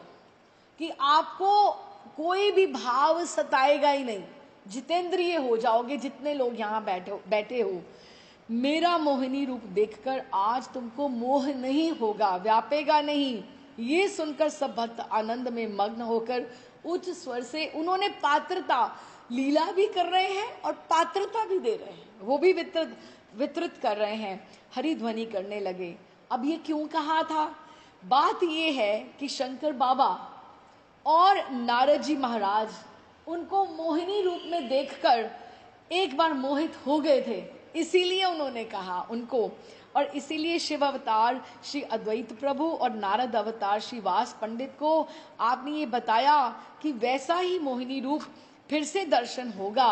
कि आपको कोई भी भाव सताएगा ही नहीं, जितेंद्रिय हो जाओगे। जितने लोग यहाँ बैठे हो, मेरा मोहिनी रूप देखकर आज तुमको मोह नहीं होगा, व्यापेगा नहीं। ये सुनकर सब भक्त आनंद में मग्न होकर उच्च स्वर से, उन्होंने पात्रता, लीला भी कर रहे हैं और पात्रता भी दे रहे हैं, वो भी वितरित कर रहे हैं, हरि ध्वनि करने लगे। अब ये क्यों कहा था? बात ये है कि शंकर बाबा और नारद जी महाराज उनको मोहिनी रूप में देखकर एक बार मोहित हो गए थे, इसीलिए उन्होंने कहा उनको। और इसीलिए शिव अवतार श्री अद्वैत प्रभु और नारद अवतार श्री वास पंडित को आपने ये बताया कि वैसा ही मोहिनी रूप फिर से दर्शन होगा,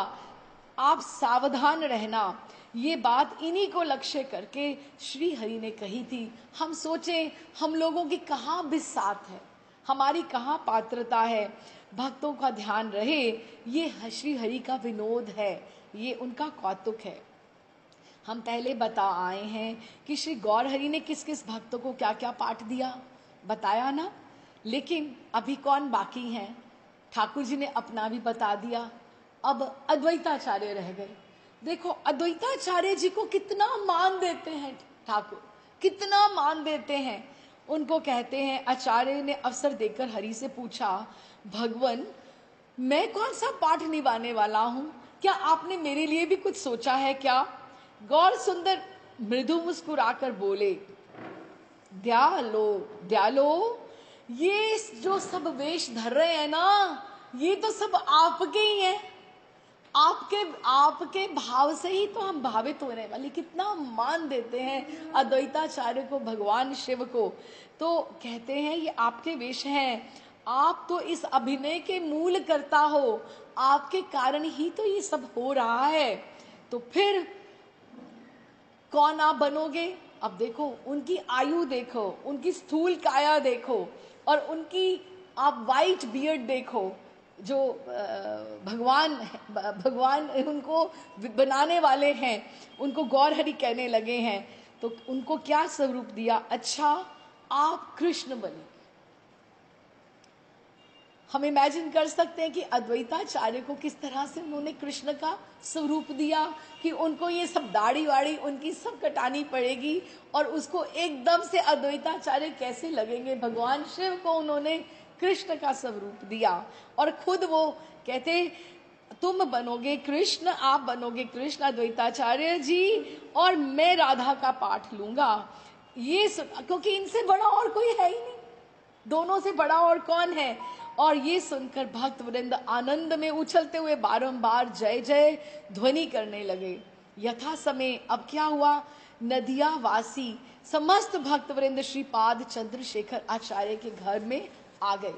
आप सावधान रहना। ये बात इन्हीं को लक्ष्य करके श्री हरि ने कही थी। हम सोचें, हम लोगों की कहाँ बिसात है, हमारी कहाँ पात्रता है। भक्तों का ध्यान रहे, ये श्री हरि का विनोद है, ये उनका कौतुक है। हम पहले बता आए हैं कि श्री गौरहरि ने किस किस भक्तों को क्या क्या पाठ दिया, बताया ना। लेकिन अभी कौन बाकी हैं? ठाकुर जी ने अपना भी बता दिया, अब अद्वैताचार्य रह गए। देखो अद्वैताचार्य जी को कितना मान देते हैं ठाकुर, कितना मान देते हैं उनको। कहते हैं, आचार्य ने अवसर देकर हरि से पूछा, भगवान मैं कौन सा पाठ निभाने वाला हूं, क्या आपने मेरे लिए भी कुछ सोचा है क्या? गौर सुंदर मृदु मुस्कुराकर बोले, दयालो दयालो, ये जो सब वेश धर रहे हैं ना, ये तो सब आपके ही हैं। आपके भाव से ही तो हम भावित होने वाले। कितना मान देते हैं अद्वैताचार्य को, भगवान शिव को। तो कहते हैं ये आपके वेश हैं, आप तो इस अभिनय के मूल करता हो, आपके कारण ही तो ये सब हो रहा है। तो फिर कौन आप बनोगे? अब देखो उनकी आयु देखो, उनकी स्थूल काया देखो, और उनकी आप वाइट बियर्ड देखो। जो भगवान उनको बनाने वाले हैं, उनको गौरहरि कहने लगे हैं। तो उनको क्या स्वरूप दिया? अच्छा आप कृष्ण बने। हम इमेजिन कर सकते हैं कि अद्वैताचार्य को किस तरह से उन्होंने कृष्ण का स्वरूप दिया, कि उनको ये सब दाढ़ी वाड़ी उनकी सब कटानी पड़ेगी, और उसको एकदम से अद्वैताचार्य कैसे लगेंगे। भगवान शिव को उन्होंने कृष्ण का स्वरूप दिया, और खुद वो कहते तुम बनोगे कृष्ण, आप बनोगे कृष्ण अद्वैताचार्य जी, और मैं राधा का पाठ लूंगा। ये क्योंकि इनसे बड़ा और कोई है ही नहीं, दोनों से बड़ा और कौन है। और ये सुनकर भक्त वृंद आनंद में उछलते हुए बारंबार जय जय ध्वनि करने लगे। यथा समय अब क्या हुआ, नदिया वासी समस्त भक्त वृंद श्रीपाद चंद्रशेखर आचार्य के घर में आ गए।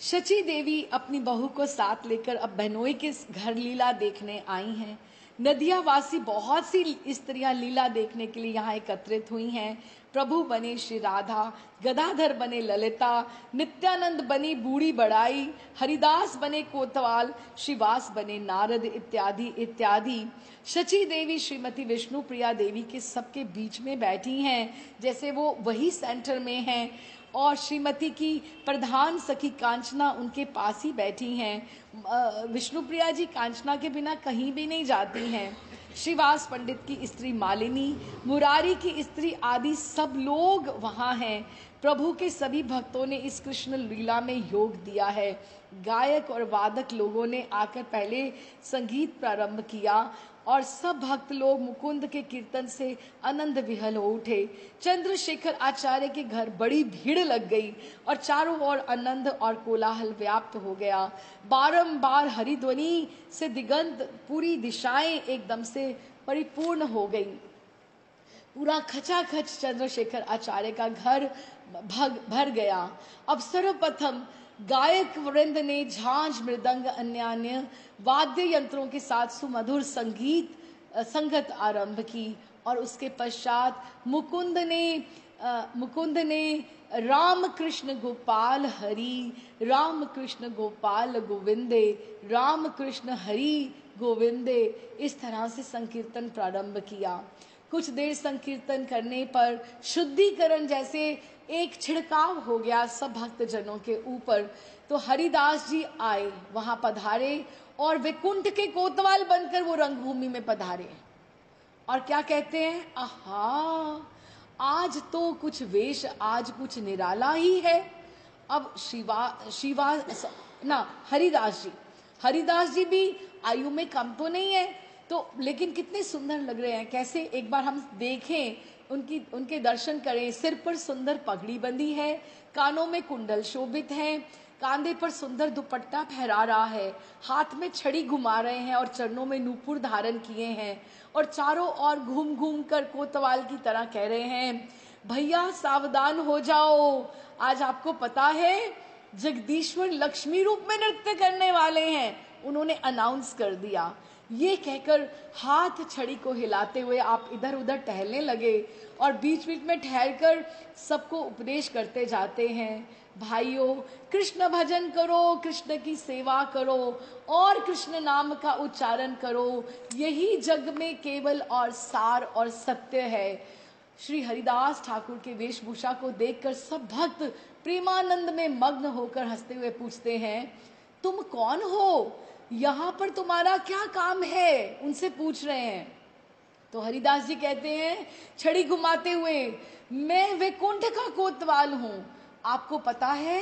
शची देवी अपनी बहू को साथ लेकर अब बहनोई के घर लीला देखने आई हैं। नदियावासी बहुत सी स्त्रियां लीला देखने के लिए यहाँ एकत्रित हुई हैं। प्रभु बने श्री राधा, गदाधर बने ललिता, नित्यानंद बनी बूढ़ी बड़ाई, हरिदास बने कोतवाल, श्रीवास बने नारद, इत्यादि इत्यादि। शची देवी श्रीमती विष्णु प्रिया देवी के सबके बीच में बैठी हैं, जैसे वो वही सेंटर में हैं। और श्रीमती की प्रधान सखी कांचना उनके पास ही बैठी हैं। विष्णुप्रिया जी कांचना के बिना कहीं भी नहीं जाती हैं। श्रीवास पंडित की स्त्री मालिनी, मुरारी की स्त्री आदि सब लोग वहाँ हैं। प्रभु के सभी भक्तों ने इस कृष्ण लीला में योग दिया है। गायक और वादक लोगों ने आकर पहले संगीत प्रारंभ किया, और सब भक्त लोग मुकुंद के कीर्तन से आनंद विहल हो उठे। चंद्रशेखर आचार्य के घर बड़ी भीड़ लग गई, और चारों ओर आनंद और कोलाहल व्याप्त हो गया। बारंबार हरिध्वनि से दिगंत पूरी दिशाएं एकदम से परिपूर्ण हो गई। पूरा खचाखच चंद्रशेखर आचार्य का घर भर गया। अब सर्वप्रथम गायक वृंद ने झांझ मृदंग अन्य वाद्य यंत्रों के साथ सुमधुर संगत आरंभ की, और उसके पश्चात मुकुंद ने राम कृष्ण गोपाल हरि, राम कृष्ण गोपाल गोविंदे, राम कृष्ण हरि गोविंदे, इस तरह से संकीर्तन प्रारंभ किया। कुछ देर संकीर्तन करने पर शुद्धिकरण जैसे एक छिड़काव हो गया सब भक्त जनों के ऊपर। तो हरिदास जी आए, वहां पधारे, और वैकुंठ के कोतवाल बनकर वो रंगभूमि में पधारे। और क्या कहते हैं, आहा आज तो कुछ वेश, आज कुछ निराला ही है। अब हरिदास जी भी आयु में कम तो नहीं है, तो लेकिन कितने सुंदर लग रहे हैं। कैसे, एक बार हम देखें, उनके दर्शन करें। सिर पर सुंदर पगड़ी बंदी है, कानों में कुंडल शोभित हैं, कांधे पर सुंदर दुपट्टा फहरा रहा है, हाथ में छड़ी घुमा रहे हैं, और चरणों में नूपुर धारण किए हैं, और चारों ओर घूम घूम कर कोतवाल की तरह कह रहे हैं, भैया सावधान हो जाओ, आज आपको पता है जगदीश्वर लक्ष्मी रूप में नृत्य करने वाले हैं। उन्होंने अनाउंस कर दिया। ये कहकर हाथ छड़ी को हिलाते हुए आप इधर उधर टहलने लगे और बीच बीच में ठहरकर सबको उपदेश करते जाते हैं, भाइयों कृष्ण भजन करो, कृष्ण की सेवा करो और कृष्ण नाम का उच्चारण करो, यही जग में केवल और सार और सत्य है। श्री हरिदास ठाकुर के वेशभूषा को देखकर सब भक्त प्रेमानंद में मग्न होकर हंसते हुए पूछते हैं, तुम कौन हो, यहाँ पर तुम्हारा क्या काम है, उनसे पूछ रहे हैं। तो हरिदास जी कहते हैं छड़ी घुमाते हुए, मैं वैकुंठ का कोतवाल हूँ। आपको पता है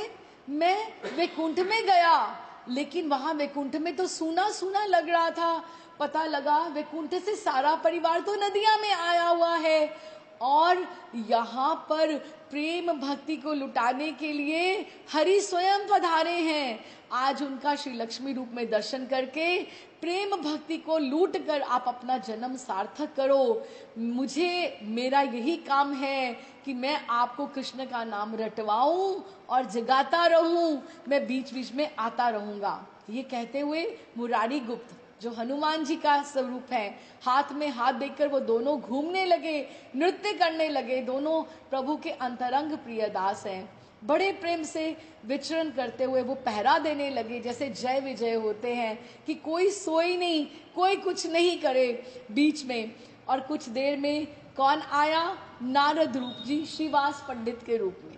मैं वैकुंठ में गया, लेकिन वहां वैकुंठ में तो सूना सूना लग रहा था। पता लगा वैकुंठ से सारा परिवार तो नदियां में आया हुआ है और यहाँ पर प्रेम भक्ति को लुटाने के लिए हरि स्वयं पधारे हैं। आज उनका श्री लक्ष्मी रूप में दर्शन करके प्रेम भक्ति को लूट कर आप अपना जन्म सार्थक करो। मुझे मेरा यही काम है कि मैं आपको कृष्ण का नाम रटवाऊं और जगाता रहूं, मैं बीच बीच में आता रहूंगा। ये कहते हुए मुरारी गुप्त जो हनुमान जी का स्वरूप है, हाथ में हाथ देकर वो दोनों घूमने लगे, नृत्य करने लगे। दोनों प्रभु के अंतरंग प्रिय दास हैं। बड़े प्रेम से विचरण करते हुए वो पहरा देने लगे, जैसे जय विजय होते हैं कि कोई सोए नहीं, कोई कुछ नहीं करे बीच में। और कुछ देर में कौन आया, नारद रूप जी श्रीवास पंडित के रूप में।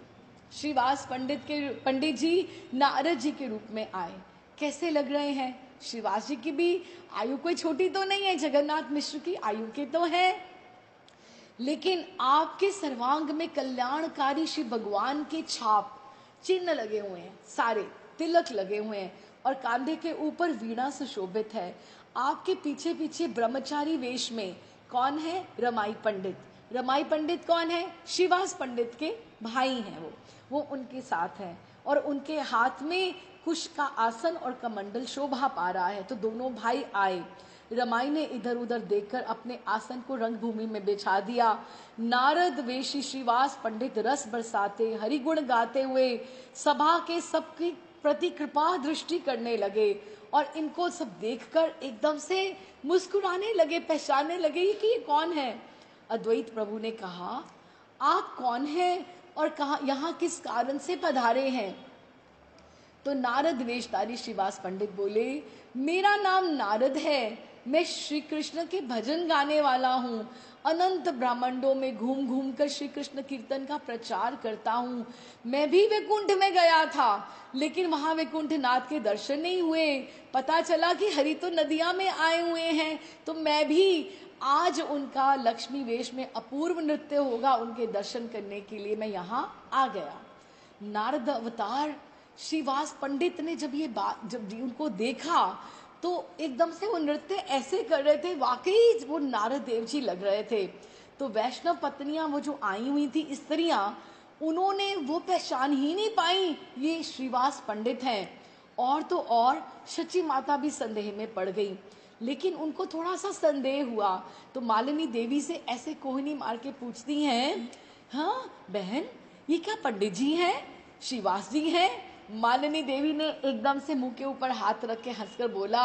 श्रीवास पंडित जी नारद जी के रूप में आए। कैसे लग रहे हैं? श्रीवास जी की भी आयु कोई छोटी तो नहीं है, जगन्नाथ मिश्र की आयु के तो है, लेकिन आपके सर्वांग में कल्याणकारी श्री भगवान के छाप चिन्ह लगे हुए हैं, सारे तिलक लगे हुए हैं और कांधे के ऊपर वीणा सुशोभित है। आपके पीछे पीछे ब्रह्मचारी वेश में कौन है? रमाई पंडित। रमाई पंडित कौन है? श्रीवास पंडित के भाई हैं वो उनके साथ हैं और उनके हाथ में कुश का आसन और कमंडल शोभा पा रहा है। तो दोनों भाई आए। रमाई ने इधर उधर देखकर अपने आसन को रंगभूमि में बिछा दिया। नारद वेशी श्रीवास पंडित रस बरसाते हरिगुण गाते हुए सभा के सबके प्रति कृपा दृष्टि करने लगे और इनको सब देखकर एकदम से मुस्कुराने लगे, पहचानने लगे कि ये कौन है। अद्वैत प्रभु ने कहा, आप कौन हैं और कहा यहाँ किस कारण से पधारे हैं? तो नारद वेशधारी श्रीवास पंडित बोले, मेरा नाम नारद है, मैं श्री कृष्ण के भजन गाने वाला हूँ, अनंत ब्रह्मांडों में घूम घूम कर श्री कृष्ण कीर्तन का प्रचार करता हूँ। मैं भी वैकुंठ में गया था, लेकिन वहां वैकुंठ नाथ के दर्शन नहीं हुए। पता चला कि हरि तो नदियां में आए हुए हैं, तो मैं भी आज उनका लक्ष्मी वेश में अपूर्व नृत्य होगा, उनके दर्शन करने के लिए मैं यहाँ आ गया। नारद अवतार श्रीवास पंडित ने जब उनको देखा तो एकदम से वो नृत्य ऐसे कर रहे थे, वाकई वो नारद देव जी लग रहे थे। तो वैष्णव पत्नियां वो जो आई हुई थी स्त्रियां, उन्होंने वो पहचान ही नहीं पाई ये श्रीवास पंडित हैं। और तो और शची माता भी संदेह में पड़ गई, लेकिन उनको थोड़ा सा संदेह हुआ तो मालिनी देवी से ऐसे कोहनी मार के पूछती हैं, हाँ बहन ये क्या पंडित जी हैं, श्रीवास जी हैं? मालिनी देवी ने एकदम से मुंह के ऊपर हाथ रख के हंसकर बोला,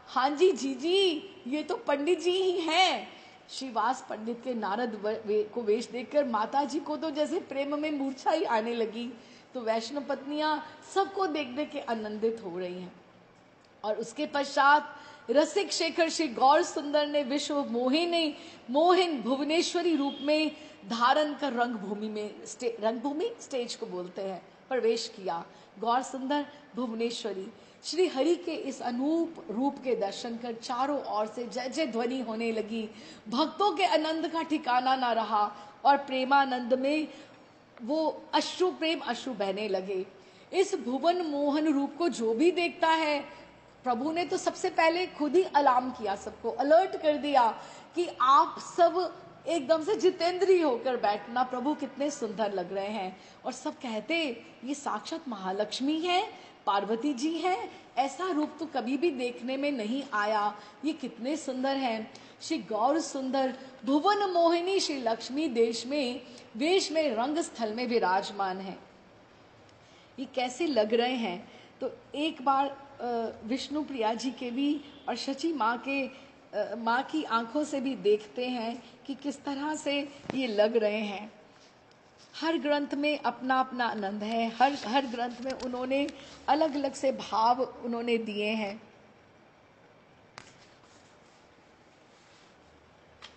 हाँ जी जीजी, ये तो पंडित जी ही हैं। श्रीवास पंडित के नारद को वेश देखकर माता जी को तो जैसे प्रेम में मूर्छा ही आने लगी। तो वैष्णव पत्नियां सबको देख देख के आनंदित हो रही हैं। और उसके पश्चात रसिक शेखर श्री गौर सुंदर ने विश्व मोहिन भुवनेश्वरी रूप में धारण कर रंगभूमि स्टेज को बोलते हैं, प्रवेश किया। गौर सुंदर भुवनेश्वरी श्री हरि के इस अनूप रूप के दर्शन कर चारों ओर से जय जय ध्वनि होने लगी। भक्तों के आनंद का ठिकाना ना रहा और प्रेमानंद में वो प्रेम अश्रु बहने लगे। इस भुवन मोहन रूप को जो भी देखता है, प्रभु ने तो सबसे पहले खुद ही अलार्म किया, सबको अलर्ट कर दिया कि आप सब एकदम से जितेंद्रिय होकर बैठना, प्रभु कितने सुंदर लग रहे हैं। और सब कहते ये साक्षात महालक्ष्मी है, पार्वती जी है, ऐसा रूप तो कभी भी देखने में नहीं आया, ये कितने सुंदर हैं। श्री गौर सुंदर भुवन मोहिनी श्री लक्ष्मी देश में वेश में रंग स्थल में विराजमान है। ये कैसे लग रहे हैं? तो एक बार विष्णु प्रिया जी के भी और शची माँ के माँ की आंखों से भी देखते हैं कि किस तरह से ये लग रहे हैं। हर ग्रंथ में अपना अपना आनंद है, हर ग्रंथ में उन्होंने अलग अलग से भाव उन्होंने दिए हैं।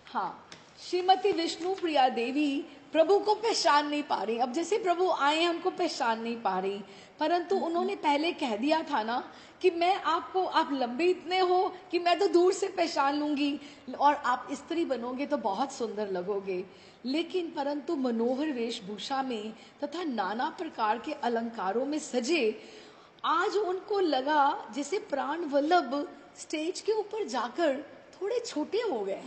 हाँ, श्रीमती विष्णु प्रिया देवी प्रभु को पहचान नहीं पा रही। अब जैसे प्रभु आए हैं उनको पहचान नहीं पा रही, परंतु उन्होंने पहले कह दिया था ना कि मैं आपको, आप लंबे इतने हो कि मैं तो दूर से पहचान लूंगी और आप स्त्री बनोगे तो बहुत सुंदर लगोगे। लेकिन परंतु मनोहर वेशभूषा में तथा नाना प्रकार के अलंकारों में सजे आज उनको लगा जैसे प्राण वल्लभ स्टेज के ऊपर जाकर थोड़े छोटे हो गए,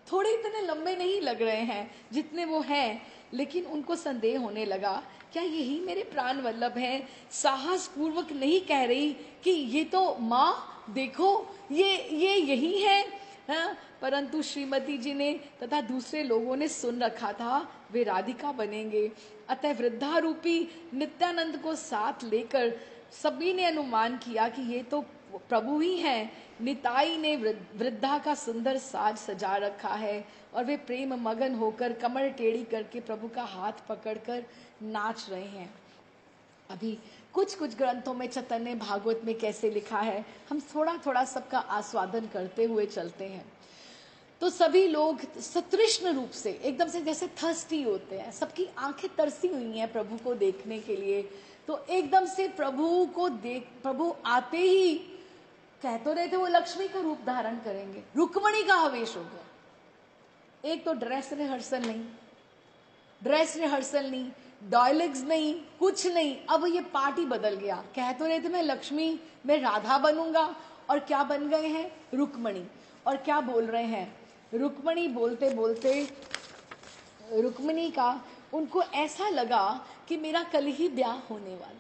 थोड़े इतने लंबे नहीं लग रहे हैं जितने वो हैं। लेकिन उनको संदेह होने लगा, क्या यही मेरे प्राण वल्लभ हैं? साहस पूर्वक नहीं कह रही कि ये तो माँ देखो ये यही है, हाँ? परंतु श्रीमती जी ने तथा दूसरे लोगों ने सुन रखा था वे राधिका बनेंगे। अतः वृद्धा रूपी नित्यानंद को साथ लेकर सभी ने अनुमान किया कि ये तो प्रभु ही हैं। निताई ने वृद्धा का सुंदर साज सजा रखा है और वे प्रेम मगन होकर कमर टेढ़ी करके प्रभु का हाथ पकड़कर नाच रहे हैं। अभी कुछ कुछ ग्रंथों में, चैतन्य भागवत में कैसे लिखा है, हम थोड़ा थोड़ा सबका आस्वादन करते हुए चलते हैं। तो सभी लोग सतृष्ण रूप से एकदम से जैसे थर्स्टी होते हैं, सबकी आंखें तरसी हुई हैं प्रभु को देखने के लिए। तो एकदम से प्रभु को देख, प्रभु आते ही कह तो रहे थे वो लक्ष्मी का रूप धारण करेंगे, रुक्मणी का आवेश हो गया। एक तो ड्रेस रिहर्सल नहीं, डायलॉग्स नहीं, कुछ नहीं, अब ये पार्टी बदल गया। कह तो रहे थे मैं लक्ष्मी, मैं राधा बनूंगा, और क्या बन गए हैं? रुक्मणी। और क्या बोल रहे हैं? रुक्मणी बोलते बोलते रुक्मणी का उनको ऐसा लगा कि मेरा कल ही ब्याह होने वाला है,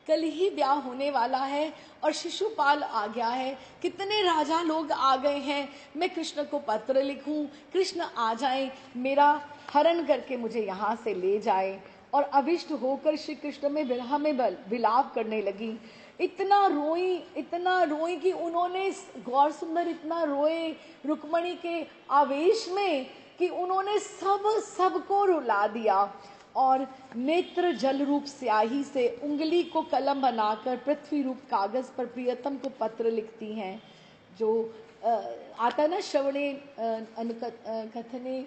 कल ही ब्याह होने वाला है और शिशुपाल आ गया है, कितने राजा लोग आ गए हैं, मैं कृष्ण को पत्र लिखूं, कृष्ण आ जाए, मेरा हरण करके मुझे यहाँ से ले जाए। और अविष्ट होकर श्री कृष्ण में विरह में विलाप करने लगी। इतना रोई कि उन्होंने, गौर सुंदर इतना रोए रुक्मणी के आवेश में कि उन्होंने सबको रुला दिया। और नेत्र जल रूप स्याही से उंगली को कलम बनाकर पृथ्वी रूप कागज पर प्रियतम को पत्र लिखती हैं। जो आता ना श्रवणे कथने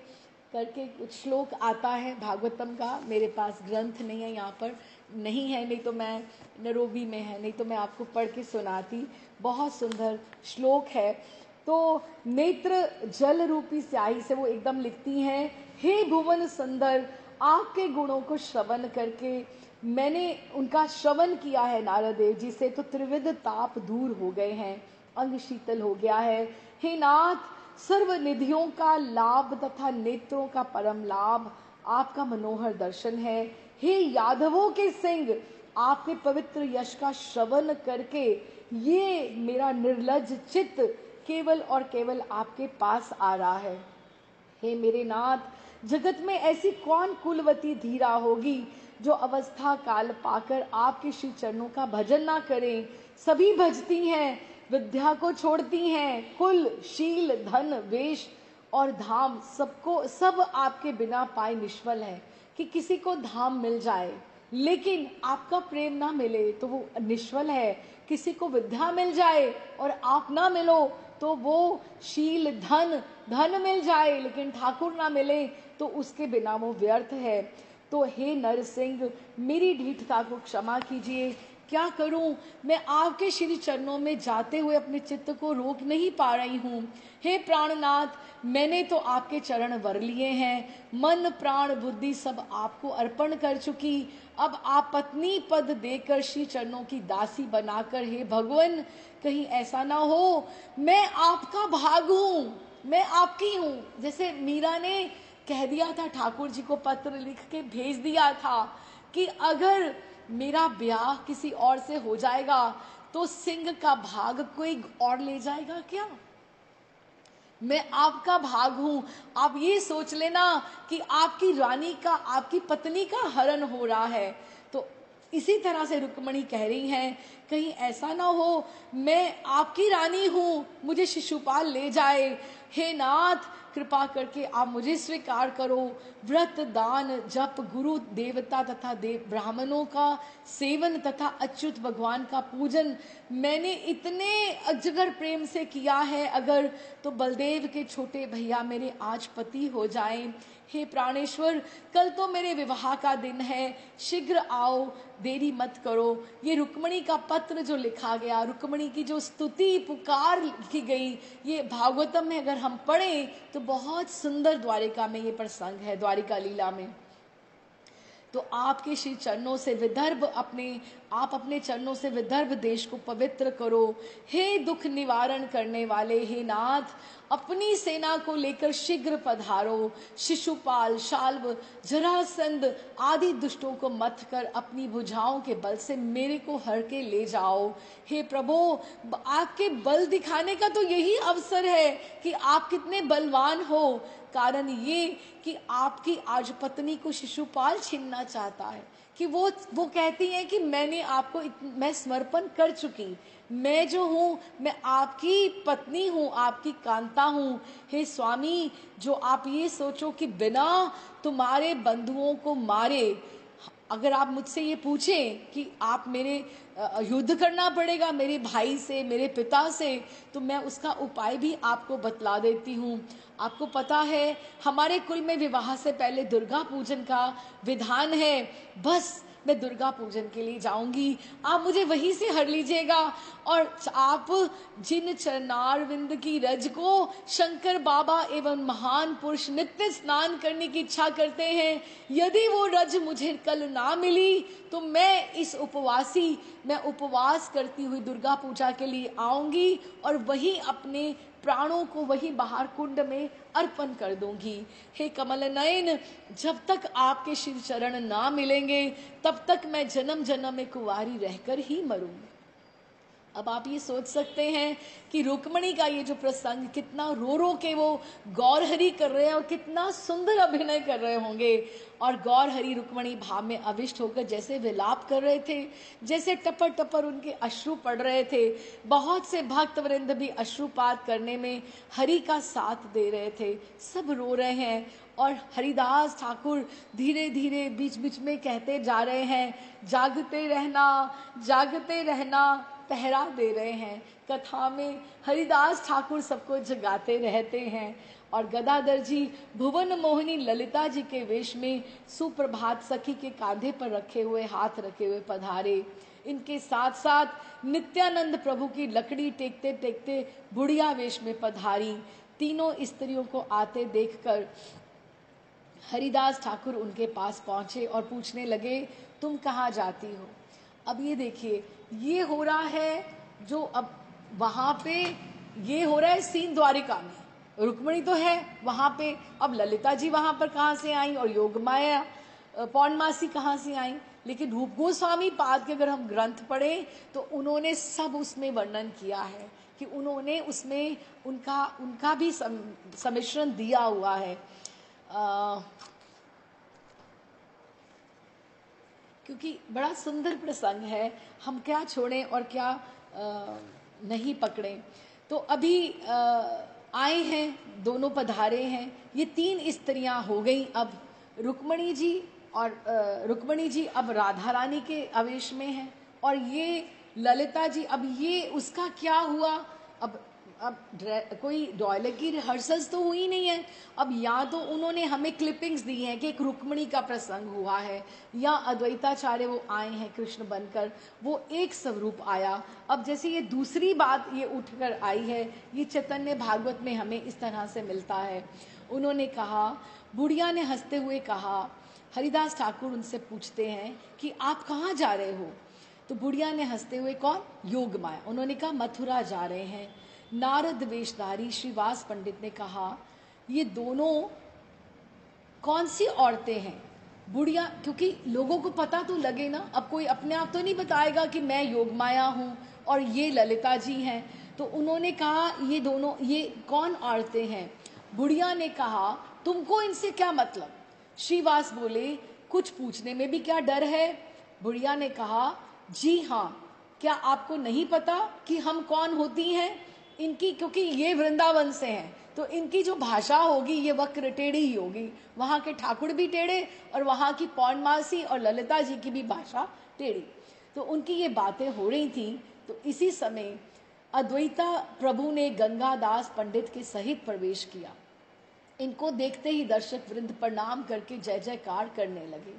करके कुछ श्लोक आता है भागवतम का, मेरे पास ग्रंथ नहीं है, यहाँ पर नहीं है, नहीं तो मैं नैरोबी में है, नहीं तो मैं आपको पढ़ के सुनाती। बहुत सुंदर श्लोक है। तो नेत्र जल रूपी स्याही से वो एकदम लिखती हैं, हे भुवन सुंदर, आपके गुणों को श्रवण करके मैंने उनका श्रवण किया है नारद देव जी से, तो त्रिविध ताप दूर हो गए हैं, अंग शीतल हो गया है। हे नाथ, सर्व निधियों का लाभ तथा नेत्रों का परम लाभ आपका मनोहर दर्शन है। हे यादवों के सिंह, आपके पवित्र यश का श्रवण करके ये मेरा निर्लज चित्त केवल और केवल आपके पास आ रहा है। हे मेरे नाथ, जगत में ऐसी कौन कुलवती धीरा होगी जो अवस्था काल पाकर आपके श्री चरणों का भजन ना करें। सभी भजती हैं, विद्या को छोड़ती हैं, कुल शील धन वेश और धाम सब आपके बिना पाए निष्फल है। कि किसी को धाम मिल जाए लेकिन आपका प्रेम ना मिले तो वो निष्फल है, किसी को विद्या मिल जाए और आप ना मिलो तो वो शील धन मिल जाए लेकिन ठाकुर ना मिले तो उसके बिना वो व्यर्थ है। तो हे नरसिंह, मेरी ढीठता को क्षमा कीजिए। क्या करूं, मैं आपके श्री चरणों में जाते हुए अपने चित्त को रोक नहीं पा रही हूं। हे प्राणनाथ, मैंने तो आपके चरण वर लिए हैं, मन प्राण बुद्धि सब आपको अर्पण कर चुकी। अब आप पत्नी पद देकर श्री चरणों की दासी बनाकर, हे भगवान, कहीं ऐसा ना हो मैं आपका भाग हूं, मैं आपकी हूं। जैसे मीरा ने कह दिया था, ठाकुर जी को पत्र लिख के भेज दिया था कि अगर मेरा ब्याह किसी और से हो जाएगा तो सिंह का भाग कोई और ले जाएगा क्या? मैं आपका भाग हूं। आप ये सोच लेना कि आपकी रानी का, आपकी पत्नी का हरण हो रहा है। तो इसी तरह से रुक्मणी कह रही हैं, कहीं ऐसा ना हो मैं आपकी रानी हूं, मुझे शिशुपाल ले जाए। हे नाथ, कृपा करके आप मुझे स्वीकार करो। व्रत, दान, जप, गुरु देवता तथा देव ब्राह्मणों का सेवन तथा अच्युत भगवान का पूजन मैंने इतने अजगर प्रेम से किया है, अगर तो बलदेव के छोटे भैया मेरे आज पति हो जाएं। हे प्राणेश्वर, कल तो मेरे विवाह का दिन है, शीघ्र आओ, देरी मत करो। ये रुक्मणी का पत्र जो लिखा गया, रुक्मणी की जो स्तुति पुकार लिखी गई, ये भागवतम में अगर हम पढ़ें तो बहुत सुंदर द्वारिका में ये प्रसंग है, द्वारिका लीला में। तो आपके श्री चरणों से विदर्भ आप अपने चरणों से विदर्भ देश को पवित्र करो। हे दुख निवारण करने वाले, हे नाथ, अपनी सेना को लेकर शीघ्र पधारो। शिशुपाल, शाल्व, जरासंध आदि दुष्टों को मथ कर अपनी भुजाओं के बल से मेरे को हर के ले जाओ। हे प्रभु, आपके बल दिखाने का तो यही अवसर है कि आप कितने बलवान हो। कारण ये कि आपकी आज पत्नी को शिशुपाल छीनना चाहता है, कि वो कहती है कि मैं समर्पण कर चुकी, मैं जो हूँ मैं आपकी पत्नी हूँ, आपकी कांता हूँ। हे स्वामी, जो आप ये सोचो कि बिना तुम्हारे बंधुओं को मारे, अगर आप मुझसे ये पूछें कि आप मेरे युद्ध करना पड़ेगा मेरे भाई से, मेरे पिता से, तो मैं उसका उपाय भी आपको बतला देती हूँ। आपको पता है हमारे कुल में विवाह से पहले दुर्गा पूजन का विधान है। बस मैं दुर्गा पूजन के लिए जाऊंगी, आप मुझे वहीं से हर लीजिएगा। और आप जिन चरणारविंद की रज को शंकर बाबा एवं महान पुरुष नित्य स्नान करने की इच्छा करते हैं, यदि वो रज मुझे कल ना मिली तो मैं उपवास करती हुई दुर्गा पूजा के लिए आऊंगी और वही अपने प्राणों को वही बाहर कुंड में अर्पण कर दूंगी। हे कमल नयन, जब तक आपके शिव चरण ना मिलेंगे तब तक मैं जन्म जन्म में कुंवारी रहकर ही मरूंगी। अब आप ये सोच सकते हैं कि रुक्मणी का ये जो प्रसंग कितना रो रो के वो गौरहरि कर रहे हैं और कितना सुंदर अभिनय कर रहे होंगे। और गौरहरि रुक्मणी भाव में अविष्ट होकर जैसे विलाप कर रहे थे, जैसे टपर टपर उनके अश्रु पड़ रहे थे। बहुत से भक्त वृंद भी अश्रुपात करने में हरि का साथ दे रहे थे, सब रो रहे हैं। और हरिदास ठाकुर धीरे धीरे बीच बीच में कहते जा रहे हैं, जागते रहना, जागते रहना, पहरा दे रहे हैं। कथा में हरिदास ठाकुर सबको जगाते रहते हैं। और गदाधर जी भुवन मोहिनी ललिता जी के वेश में सुप्रभात सखी के कांधे पर रखे हुए हाथ रखे हुए पधारे। इनके साथ साथ नित्यानंद प्रभु की लकड़ी टेकते टेकते बुढ़िया वेश में पधारी। तीनों स्त्रियों को आते देखकर हरिदास ठाकुर उनके पास पहुंचे और पूछने लगे, तुम कहाँ जाती हो? अब ये देखिए, ये हो रहा है जो अब वहां पे ये हो रहा है सीन द्वारिका में, रुक्मणी तो है वहां पे, अब ललिता जी वहां पर कहाँ से आई और योगमाया पौर्णमासी कहाँ से आई। लेकिन रूप गोस्वामी पाद के अगर हम ग्रंथ पढ़ें तो उन्होंने सब उसमें वर्णन किया है कि उन्होंने उसमें उनका भी सम्मिश्रण दिया हुआ है। क्योंकि बड़ा सुंदर प्रसंग है, हम क्या छोड़ें और क्या नहीं पकड़ें। तो अभी आए हैं, दोनों पधारे हैं, ये तीन स्त्रियां हो गई। अब रुक्मणी जी अब राधा रानी के आवेश में हैं और ये ललिता जी, अब ये उसका क्या हुआ? अब कोई डॉयलर की रिहर्सल्स तो हुई नहीं है। अब या तो उन्होंने हमें क्लिपिंग्स दी हैं कि एक रुक्मणी का प्रसंग हुआ है, या अद्वैताचार्य वो आए हैं कृष्ण बनकर, वो एक स्वरूप आया। अब जैसे ये दूसरी बात ये उठकर आई है, ये चैतन्य भागवत में हमें इस तरह से मिलता है। उन्होंने कहा, बुढ़िया ने हंसते हुए कहा, हरिदास ठाकुर उनसे पूछते हैं कि आप कहाँ जा रहे हो? तो बुढ़िया ने हंसते हुए, कौन? योगमाया, उन्होंने कहा मथुरा जा रहे हैं। नारद वेशधारी श्रीवास पंडित ने कहा, ये दोनों कौन सी औरतें हैं? बुढ़िया, क्योंकि लोगों को पता तो लगे ना, अब कोई अपने आप तो नहीं बताएगा कि मैं योगमाया हूं और ये ललिता जी हैं। तो उन्होंने कहा ये दोनों, ये कौन औरतें हैं? बुढ़िया ने कहा, तुमको इनसे क्या मतलब? श्रीवास बोले, कुछ पूछने में भी क्या डर है? बुढ़िया ने कहा, जी हाँ, क्या आपको नहीं पता कि हम कौन होती हैं? इनकी, क्योंकि ये वृंदावन से हैं, तो इनकी जो भाषा होगी ये वक्र टेढ़ी ही होगी। वहाँ के ठाकुर भी टेढ़े और वहाँ की पौर्णमासी और ललिता जी की भी भाषा टेढ़ी। तो उनकी ये बातें हो रही थी। तो इसी समय अद्वैता प्रभु ने गंगादास पंडित के सहित प्रवेश किया। इनको देखते ही दर्शक वृंद प्रणाम करके जय जयकार करने लगे।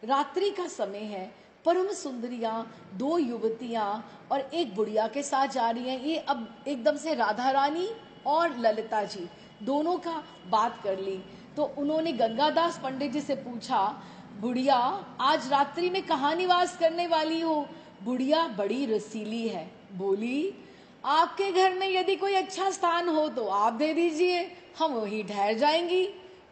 रात्रि का समय है, परम सुंदरियां, दो युवतियां और एक बुढ़िया के साथ जा रही हैं। ये अब एकदम से राधा रानी और ललिता जी दोनों का बात कर ली। तो उन्होंने गंगादास पंडित जी से पूछा, बुढ़िया आज रात्रि में कहाँ निवास करने वाली हो? बुढ़िया बड़ी रसीली है, बोली, आपके घर में यदि कोई अच्छा स्थान हो तो आप दे दीजिए, हम वहीं ठहर जाएंगी।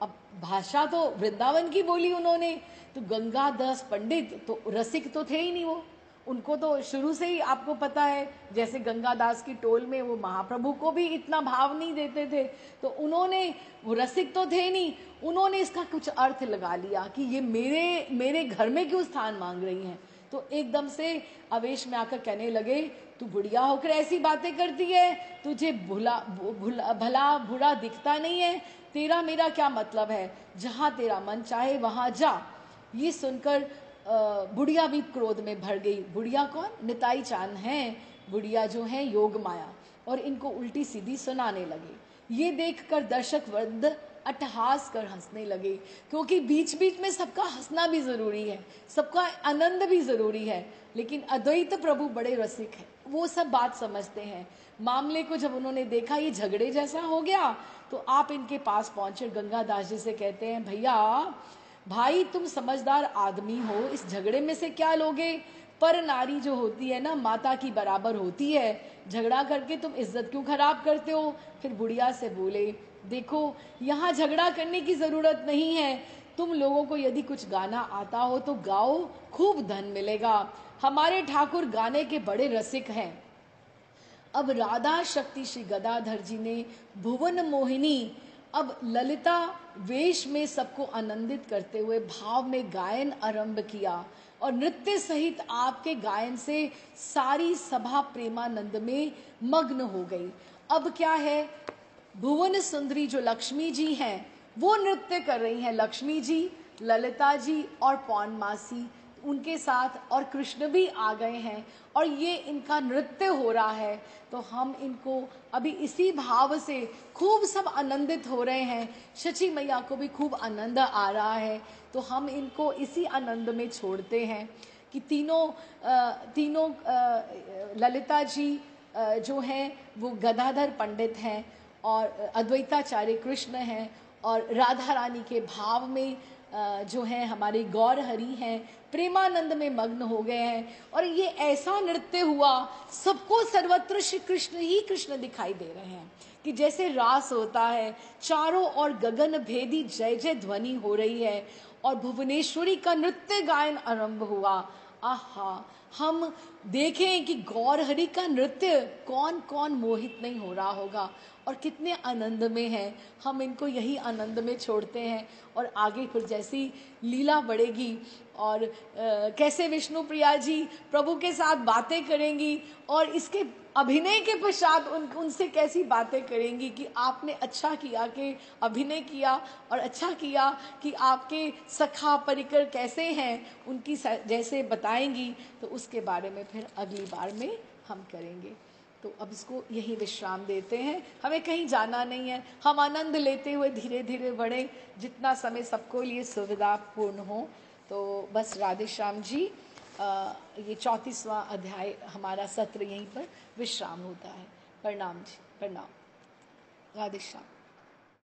अब भाषा तो वृंदावन की बोली उन्होंने। तो गंगादास पंडित तो रसिक तो थे ही नहीं, वो उनको तो शुरू से ही आपको पता है, जैसे गंगादास की टोल में वो महाप्रभु को भी इतना भाव नहीं देते थे, तो उन्होंने, वो रसिक तो थे नहीं, उन्होंने इसका कुछ अर्थ लगा लिया कि ये मेरे घर में क्यों स्थान मांग रही हैं। तो एकदम से आवेश में आकर कहने लगे, तू बुढ़िया होकर ऐसी बातें करती है, तुझे भला बुरा दिखता नहीं है? तेरा मेरा क्या मतलब है, जहां तेरा मन चाहे वहां जा। ये सुनकर बुढ़िया भी क्रोध में भर गई। बुढ़िया कौन? निताई चांद हैं, बुढ़िया जो है योग माया, और इनको उल्टी सीधी सुनाने लगे। ये देखकर दर्शक वर्ग अट्टहास कर हंसने लगे, क्योंकि बीच बीच में सबका हंसना भी जरूरी है, सबका आनंद भी जरूरी है। लेकिन अद्वैत प्रभु बड़े रसिक हैं, वो सब बात समझते हैं। मामले को जब उन्होंने देखा ये झगड़े जैसा हो गया, तो आप इनके पास पहुंचे। गंगादास जी से कहते हैं, भैया भाई तुम समझदार आदमी हो, इस झगड़े में से क्या लोगे? पर नारी जो होती है ना, माता की बराबर होती है, झगड़ा करके तुम इज्जत क्यों खराब करते हो? फिर बुढ़िया से बोले, देखो यहाँ झगड़ा करने की जरूरत नहीं है, तुम लोगों को यदि कुछ गाना आता हो तो गाओ, खूब धन मिलेगा। हमारे ठाकुर गाने के बड़े रसिक हैं। अब राधा शक्ति श्री गदाधर जी ने भुवन मोहिनी, अब ललिता वेश में सबको आनंदित करते हुए भाव में गायन आरंभ किया, और नृत्य सहित आपके गायन से सारी सभा प्रेमानंद में मग्न हो गई। अब क्या है, भुवन सुंदरी जो लक्ष्मी जी हैं वो नृत्य कर रही हैं, लक्ष्मी जी, ललिता जी और पौर्णमासी उनके साथ, और कृष्ण भी आ गए हैं, और ये इनका नृत्य हो रहा है। तो हम इनको अभी इसी भाव से खूब सब आनंदित हो रहे हैं। शची मैया को भी खूब आनंद आ रहा है, तो हम इनको इसी आनंद में छोड़ते हैं कि तीनों ललिता जी जो हैं वो गदाधर पंडित हैं, और अद्वैताचार्य कृष्ण हैं, और राधा रानी के भाव में जो है हमारे गौर हरि हैं, प्रेमानंद में मग्न हो गए हैं। और ये ऐसा नृत्य हुआ, सबको सर्वत्र श्री कृष्ण ही कृष्ण दिखाई दे रहे हैं, कि जैसे रास होता है, चारों ओर गगन भेदी जय जय ध्वनि हो रही है, और भुवनेश्वरी का नृत्य गायन आरंभ हुआ। आहा, हम देखें कि गौर हरि का नृत्य कौन कौन मोहित नहीं हो रहा होगा, और कितने आनंद में हैं। हम इनको यही आनंद में छोड़ते हैं, और आगे फिर जैसी लीला बढ़ेगी, और कैसे विष्णु प्रिया जी प्रभु के साथ बातें करेंगी, और इसके अभिनय के पश्चात उनसे कैसी बातें करेंगी कि आपने अच्छा किया कि अभिनय किया, और अच्छा किया कि आपके सखा परिकर कैसे हैं, उनकी जैसे बताएंगी। तो उसके बारे में फिर अगली बार में हम करेंगे। तो अब इसको यही विश्राम देते हैं, हमें कहीं जाना नहीं है, हम आनंद लेते हुए धीरे धीरे बढ़े, जितना समय सबको लिए सुविधापूर्ण हो। तो बस राधे श्याम जी, ये 34वां अध्याय हमारा सत्र यहीं पर विश्राम होता है। प्रणाम जी, प्रणाम, राधे श्याम।